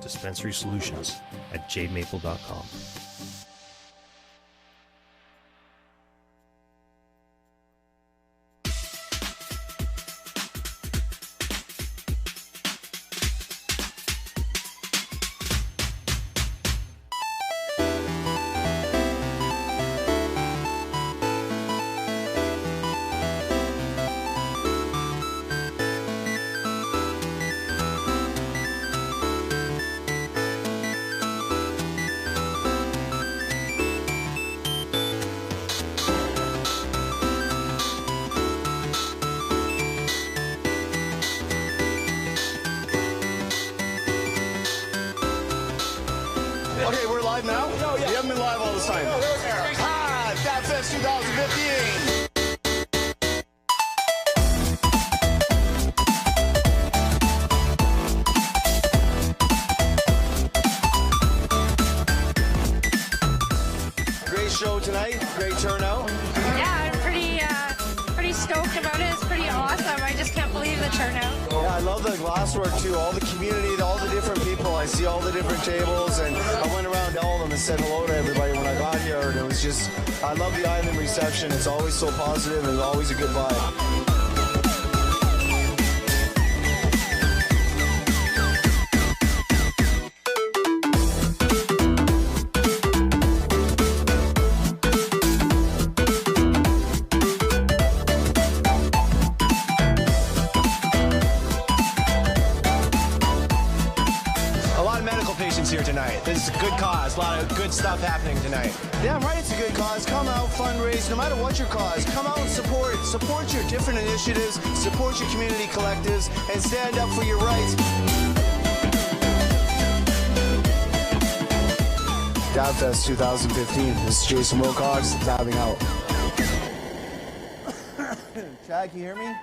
Dispensary Solutions at jademaple.com. Okay, we're live now? Oh, yeah. We haven't been live all this time. DabFest 2015. Great show tonight, great turnout. Yeah, I'm pretty stoked about it. It's pretty awesome. I just can't believe the turnout. Yeah, I love the glasswork too. All the community, all the different people. I see all the different tables, and I went around to all of them and said hello to everybody when I got here. And it was just, I love the island reception. It's always so positive and always a good vibe. Here tonight. This is a good cause. A lot of good stuff happening tonight. Damn right, it's a good cause. Come out, fundraise, no matter what your cause. Come out and support your different initiatives, support your community collectives, and stand up for your rights. DabFest 2015. This is Jason Wilcox, dabbing out. Chad, can you hear me?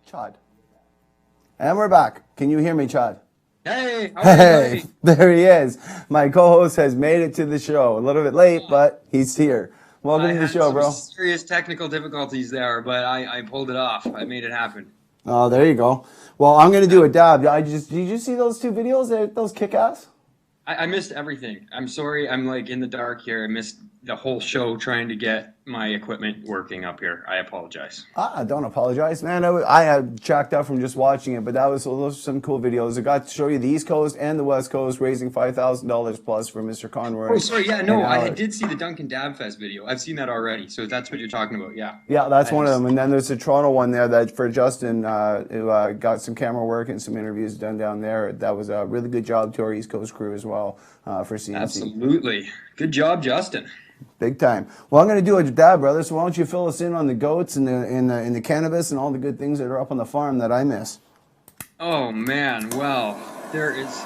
Chad. And we're back. Can you hear me, Chad? Hey! Hey! There he is. My co-host has made it to the show. A little bit late, but he's here. Welcome to the show, bro. Serious technical difficulties there, but I pulled it off. I made it happen. Oh, there you go. Well, I'm going to do a dab. Did you see those two videos? Those kick-ass? I missed everything. I'm sorry. I'm like in the dark here. I missed the whole show trying to get my equipment working up here. I apologize. Don't apologize, man. I had checked out from just watching it, but those were some cool videos. I got to show you the East Coast and the West Coast raising $5,000 plus for Mr. Conroy. Oh, sorry. Yeah, no, I did see the Duncan Dab Fest video. I've seen that already. So that's what you're talking about. Yeah. Yeah, that's one of them. And then there's the Toronto one there that for Justin, who got some camera work and some interviews done down there. That was a really good job to our East Coast crew as well for CNC. Absolutely. Good job, Justin. Big time. Well, I'm going to do a dab, brother. So why don't you fill us in on the goats and the cannabis and all the good things that are up on the farm that I miss? Oh man, well, there's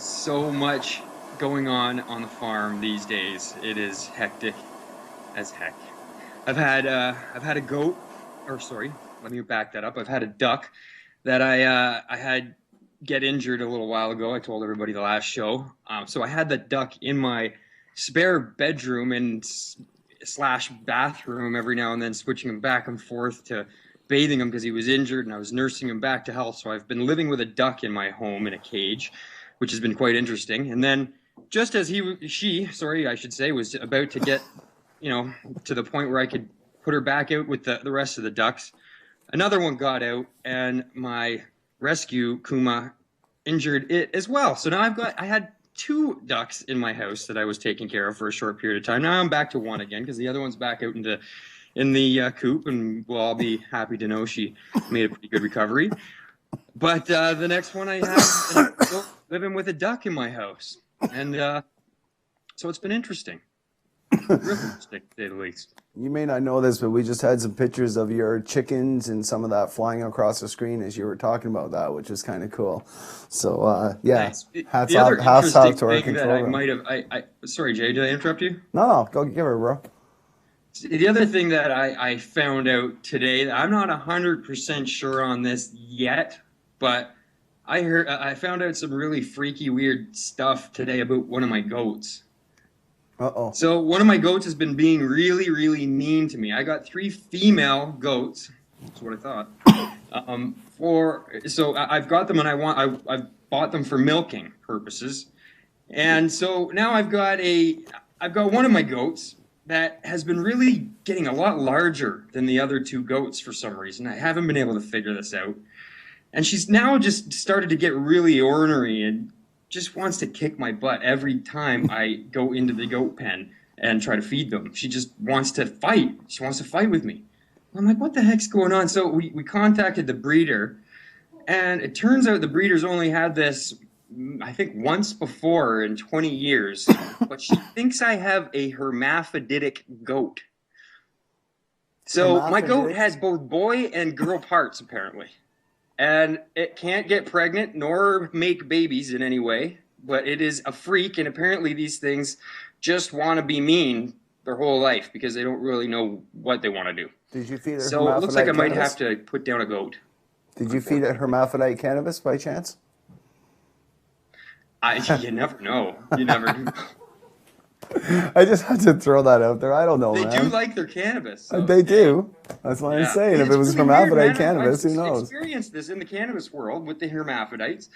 so much going on the farm these days. It is hectic as heck. I've had a goat, or sorry, let me back that up. I've had a duck that I had get injured a little while ago. I told everybody the last show. So I had that duck in my spare bedroom and / bathroom every now and then, switching him back and forth to bathing him because he was injured, and I was nursing him back to health. So I've been living with a duck in my home in a cage, which has been quite interesting. And then just as she was about to get, to the point where I could put her back out with the rest of the ducks, another one got out, and my rescue Kuma injured it as well. So now I had 2 ducks in my house that I was taking care of for a short period of time. Now I'm back to 1 again because the other one's back out in the coop, and we'll all be happy to know she made a pretty good recovery. But the next one I have, I'm still living with a duck in my house, and so it's been interesting. realistic, to say the least. You may not know this, but we just had some pictures of your chickens and some of that flying across the screen as you were talking about that, which is kind of cool. So, yeah, hats The other off to our interesting thing that control I room. might have, sorry, Jay, did I interrupt you? No, go give her, bro. The other thing that I found out today, I'm not 100% sure on this yet, but I found out some really freaky, weird stuff today about one of my goats. Uh-oh. So one of my goats has been being really, really mean to me. I got 3 female goats. That's what I thought. So I've got them, and I've bought them for milking purposes, and so now I've got one of my goats that has been really getting a lot larger than the other 2 goats for some reason. I haven't been able to figure this out. And she's now just started to get really ornery and just wants to kick my butt every time I go into the goat pen and try to feed them. She just wants to fight. She wants to fight with me. I'm like, what the heck's going on? So we contacted the breeder, and it turns out the breeder's only had this, I think, once before in 20 years, but she thinks I have a hermaphroditic goat. So my goat has both boy and girl parts, apparently. And it can't get pregnant nor make babies in any way, but it is a freak, and apparently these things just want to be mean their whole life because they don't really know what they want to do. Did you feed it So it looks like I might cannabis? have to put down a goat. Did you feed it hermaphrodite cannabis by chance? You never know. You never do. I just had to throw that out there. I don't know, They man. do like their cannabis. So, They do. That's what I'm saying. If it was hermaphrodite cannabis, who I've knows? experienced this in the cannabis world with the hermaphrodites,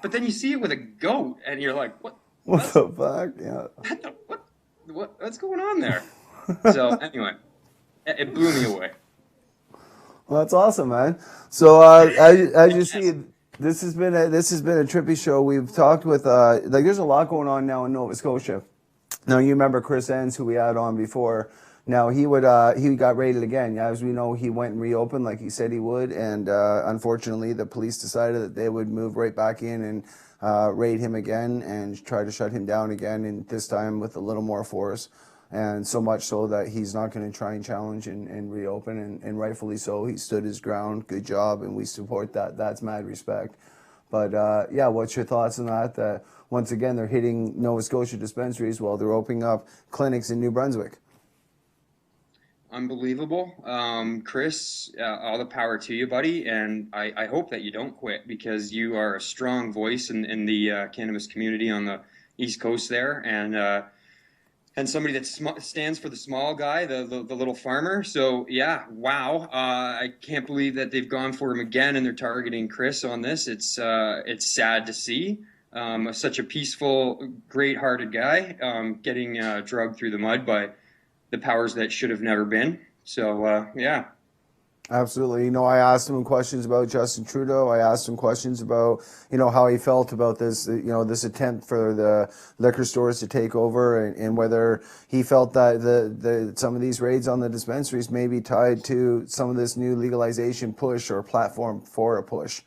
but then you see it with a goat, and you're like, what? What the fuck? Yeah. What's going on there? So anyway, it blew me away. Well, that's awesome, man. So as you see, this has been a trippy show. We've talked with there's a lot going on now in Nova Scotia. Now you remember Chris Enns, who we had on before. Now he got raided again. As we know, he went and reopened like he said he would, and unfortunately, the police decided that they would move right back in and raid him again and try to shut him down again, and this time with a little more force. And so much so that he's not going to try and challenge and reopen, and rightfully so. He stood his ground. Good job, and we support that. That's mad respect. But yeah, what's your thoughts on that? That once again they're hitting Nova Scotia dispensaries while they're opening up clinics in New Brunswick. Unbelievable. Chris, all the power to you, buddy. And I hope that you don't quit, because you are a strong voice in the cannabis community on the East Coast there. And somebody that stands for the small guy, the little farmer. So yeah, wow. I can't believe that they've gone for him again and they're targeting Chris on this. It's sad to see. Such a peaceful, great-hearted guy getting dragged through the mud by the powers that should have never been. So yeah. Absolutely. I asked him questions about Justin Trudeau. I asked him questions about, how he felt about this, this attempt for the liquor stores to take over, and whether he felt that some of these raids on the dispensaries may be tied to some of this new legalization push or platform for a push.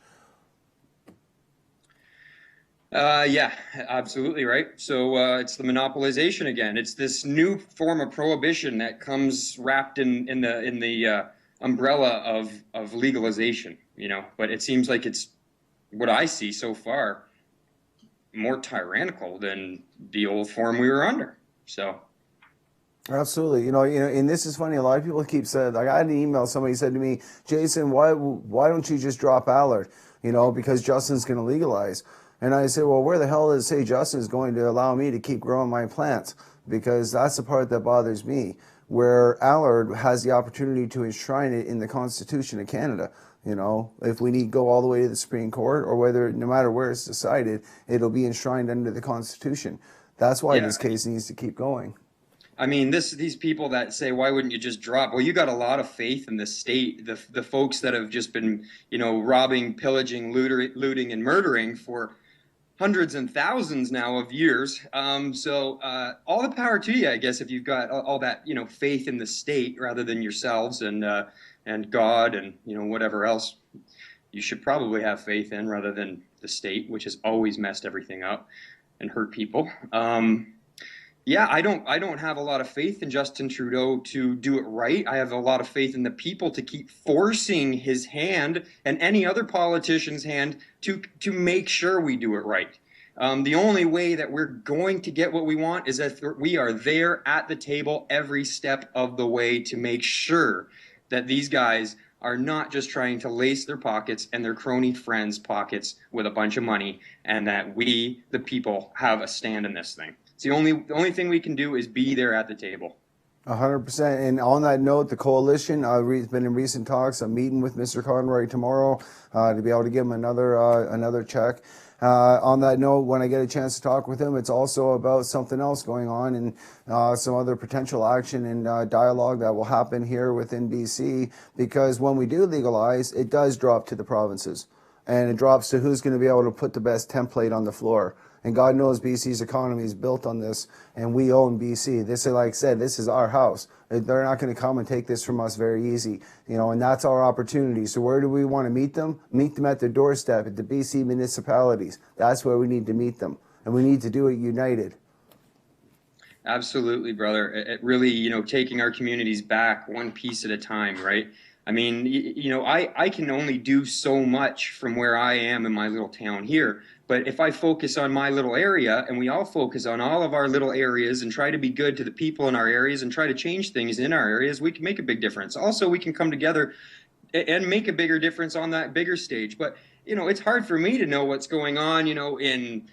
Yeah, absolutely right. So it's the monopolization again. It's this new form of prohibition that comes wrapped in the umbrella of legalization, but it seems like it's, what I see so far, more tyrannical than the old form we were under. So absolutely. And this is funny. A lot of people keep saying, like, I had an email, somebody said to me, Jason, why don't you just drop Allard? Because Justin's going to legalize. And I said, well, where the hell does it say Justin is going to allow me to keep growing my plants? Because that's the part that bothers me, where Allard has the opportunity to enshrine it in the Constitution of Canada. If we need to go all the way to the Supreme Court, or whether, no matter where it's decided, it'll be enshrined under the Constitution. That's why this case needs to keep going. I mean, these people that say, why wouldn't you just drop? Well, you got a lot of faith in the state, the folks that have just been, robbing, pillaging, looting, and murdering for hundreds and thousands now of years. So all the power to you, I guess, if you've got all that, faith in the state rather than yourselves and God and, whatever else you should probably have faith in rather than the state, which has always messed everything up and hurt people. yeah, I don't have a lot of faith in Justin Trudeau to do it right. I have a lot of faith in the people to keep forcing his hand and any other politician's hand to make sure we do it right. The only way that we're going to get what we want is if we are there at the table every step of the way to make sure that these guys are not just trying to lace their pockets and their crony friends' pockets with a bunch of money, and that we, the people, have a stand in this thing. It's the only thing we can do is be there at the table. 100%. And on that note, the coalition, I've been in recent talks. I'm meeting with Mr. Conroy tomorrow to be able to give him another check. On that note, when I get a chance to talk with him, it's also about something else going on and some other potential action and dialogue that will happen here within BC, because when we do legalize, it does drop to the provinces, and it drops to who's going to be able to put the best template on the floor. And God knows BC's economy is built on this, and we own BC. This is, like I said, this is our house. They're not going to come and take this from us very easy, and that's our opportunity. So where do we want to meet them? Meet them at their doorstep, at the BC municipalities. That's where we need to meet them, and we need to do it united. Absolutely, brother. It really, taking our communities back one piece at a time, right? I mean, I can only do so much from where I am in my little town here. But if I focus on my little area, and we all focus on all of our little areas and try to be good to the people in our areas and try to change things in our areas, we can make a big difference. Also, we can come together and make a bigger difference on that bigger stage. But, it's hard for me to know what's going on, in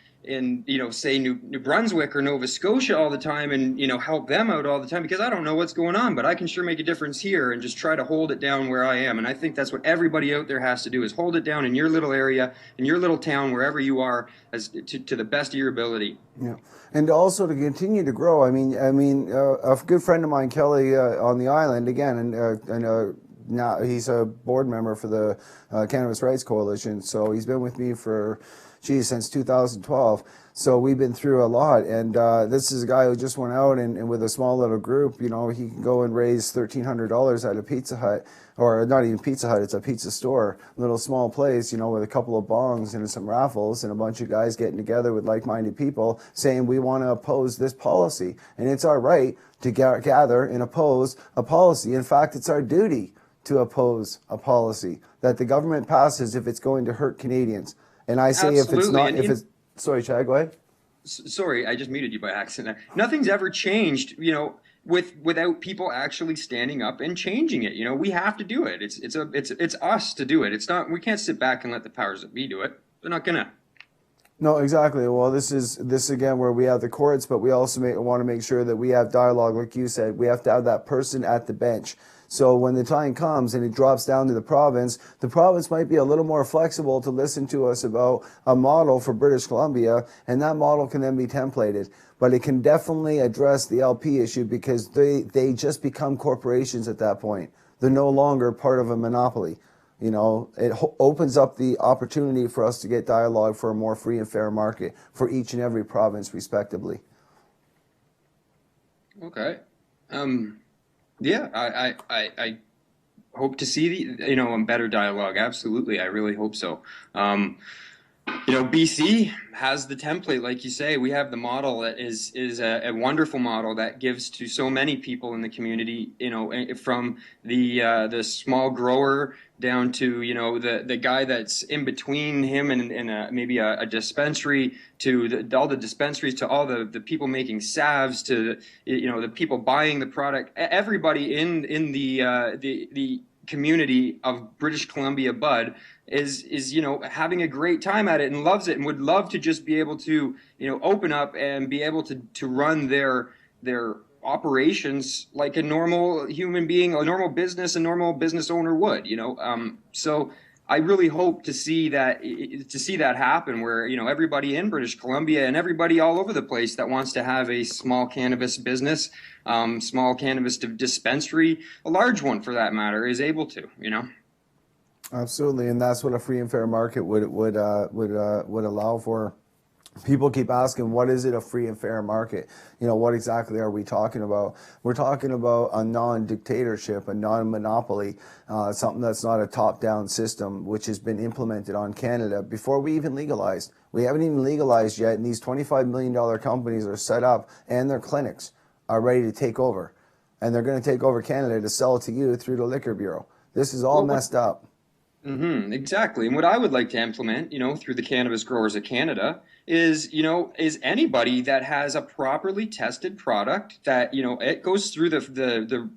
say New Brunswick or Nova Scotia all the time, and help them out all the time, because I don't know what's going on, but I can sure make a difference here and just try to hold it down where I am. And I think that's what everybody out there has to do, is hold it down in your little area, in your little town, wherever you are, as to the best of your ability. Yeah, and also to continue to grow. I mean, a good friend of mine, Kelly, on the island again, and now he's a board member for the Cannabis Rights Coalition. So he's been with me for since 2012. So we've been through a lot, and this is a guy who just went out and with a small little group, he can go and raise $1,300 at a Pizza Hut, or not even Pizza Hut, it's a pizza store, little small place, with a couple of bongs and some raffles and a bunch of guys getting together with like-minded people saying we want to oppose this policy. And it's our right to gather and oppose a policy. In fact, it's our duty to oppose a policy that the government passes if it's going to hurt Canadians. And I say Absolutely. If it's not, if it's, sorry, Chad, go ahead. Sorry, I just muted you by accident. Nothing's ever changed, without people actually standing up and changing it. We have to do it. It's us to do it. It's not, we can't sit back and let the powers that be do it. They're not gonna. No, exactly. Well, this again where we have the courts, but we also want to make sure that we have dialogue, like you said. We have to have that person at the bench. So when the time comes and it drops down to the province might be a little more flexible to listen to us about a model for British Columbia, and that model can then be templated. But it can definitely address the LP issue, because they just become corporations at that point. They're no longer part of a monopoly. It opens up the opportunity for us to get dialogue for a more free and fair market for each and every province, respectively. Okay. Yeah, I hope to see a better dialogue. Absolutely, I really hope so. BC has the template, like you say. We have the model that is a wonderful model that gives to so many people in the community. From the small grower down to the guy that's in between him and maybe a dispensary, to all the dispensaries, to all the people making salves, to the people buying the product. Everybody in the community of British Columbia bud is having a great time at it and loves it, and would love to just be able to open up and be able to run their operations like a normal human being, a normal business owner would. So I really hope to see that happen, where everybody in British Columbia and everybody all over the place that wants to have a small cannabis business, small cannabis dispensary, a large one for that matter, is able to. Absolutely, and that's what a free and fair market would allow for. People keep asking, what is it a free and fair market? You know, what exactly are we talking about? We're talking about a non-dictatorship, a non-monopoly, something that's not a top-down system, which has been implemented on Canada before we even legalized. We haven't even legalized yet, and these $25 million companies are set up, and their clinics are ready to take over. And they're going to take over Canada to sell it to you through the Liquor Bureau. This is all messed up. Exactly. And what I would like to implement, you know, through the Cannabis Growers of Canada is, you know, is anybody that has a properly tested product that, you know, it goes through the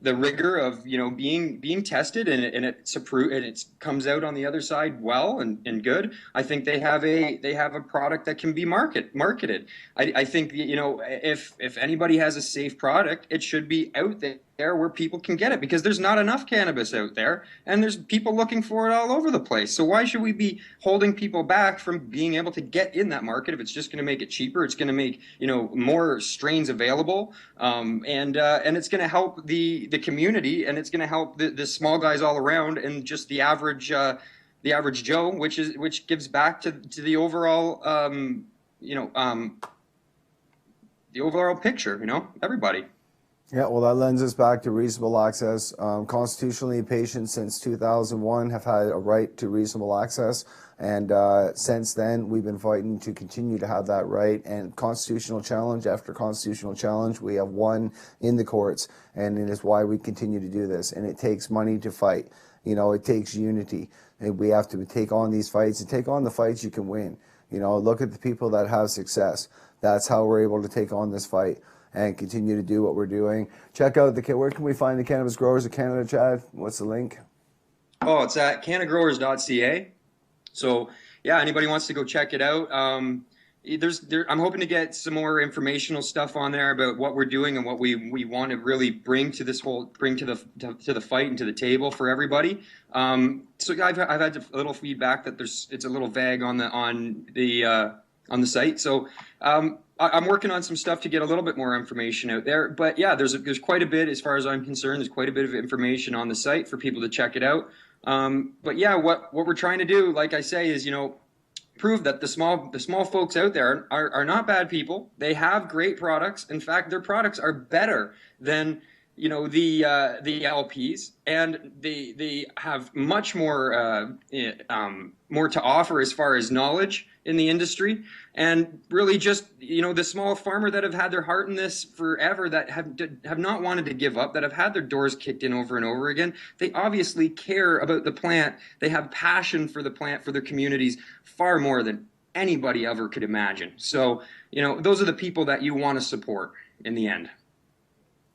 rigor of, you know, being tested and it's approved and it comes out on the other side well and good. I think they have a product that can be marketed. I think, you know, if anybody has a safe product, it should be out there where people can get it, because there's not enough cannabis out there and there's people looking for it all over the place. So why should we be holding people back from being able to get in that market if it's just going to make it cheaper? It's going to make, you know, more strains available, and it's going to help the community, and it's going to help the small guys all around, and just the average Joe, which gives back to the overall the overall picture, you know, everybody. Yeah, well, that lends us back to reasonable access. Constitutionally, patients since 2001 have had a right to reasonable access. And since then, we've been fighting to continue to have that right. And constitutional challenge after constitutional challenge, we have won in the courts. And it is why we continue to do this. And it takes money to fight. You know, it takes unity. And we have to take on these fights, and take on the fights you can win. You know, look at the people that have success. That's how we're able to take on this fight and continue to do what we're doing. Check out where can we find the Cannabis Growers of Canada, Chad? What's the link? Oh, it's at canadagrowers.ca. So yeah, anybody wants to go check it out. I'm hoping to get some more informational stuff on there about what we're doing and what we want to really bring to the fight and to the table for everybody. So I've had a little feedback that it's a little vague on the site. So I'm working on some stuff to get a little bit more information out there. But yeah, there's quite a bit, as far as I'm concerned. There's quite a bit of information on the site for people to check it out. But yeah, what we're trying to do, like I say, is, you know, prove that the small folks out there are not bad people. They have great products. In fact, their products are better than, you know, the LPs, and they have much more more to offer as far as knowledge in the industry. And really, just, you know, the small farmer that have had their heart in this forever, that have not wanted to give up, that have had their doors kicked in over and over again. They obviously care about the plant. They have passion for the plant, for their communities, far more than anybody ever could imagine. So, you know, those are the people that you want to support in the end.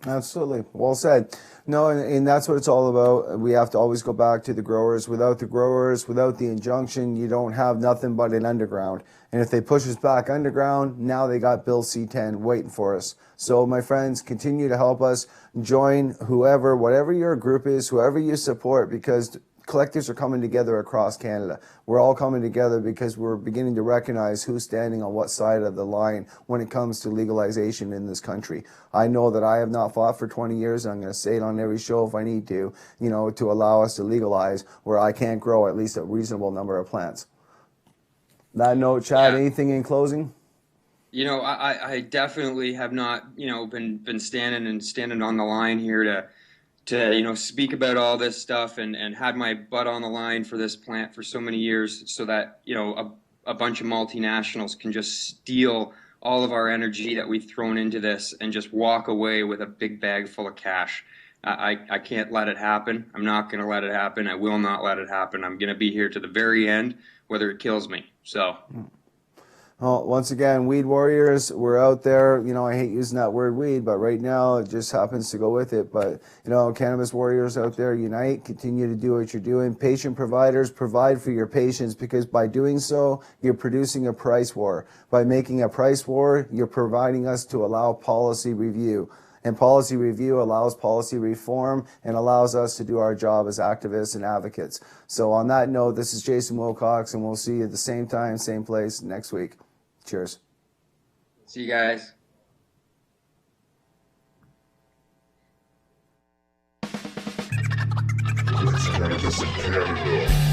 Absolutely. Well said. No, and that's what it's all about. We have to always go back to the growers. Without the growers, without the injunction, you don't have nothing but an underground. And if they push us back underground, now they got Bill C-10 waiting for us. So, my friends, continue to help us. Join whatever your group is, whoever you support, because collectives are coming together across Canada. We're all coming together because we're beginning to recognize who's standing on what side of the line when it comes to legalization in this country. I know that I have not fought for 20 years, and I'm going to say it on every show if I need to, you know, to allow us to legalize where I can't grow at least a reasonable number of plants. That note, Chad, anything in closing? You know, I definitely have not, you know, been standing on the line here to you know, speak about all this stuff and had my butt on the line for this plant for so many years, so that, you know, a bunch of multinationals can just steal all of our energy that we've thrown into this and just walk away with a big bag full of cash. I can't let it happen. I'm not going to let it happen. I will not let it happen. I'm going to be here to the very end, whether it kills me. So. Well, once again, Weed Warriors, we're out there. You know, I hate using that word weed, but right now it just happens to go with it. But, you know, Cannabis Warriors out there, unite, continue to do what you're doing. Patient providers, provide for your patients, because by doing so, you're producing a price war. By making a price war, you're providing us to allow policy review. And policy review allows policy reform and allows us to do our job as activists and advocates. So on that note, this is Jason Wilcox, and we'll see you at the same time, same place next week. Cheers. See you guys. Cannabis in Canada.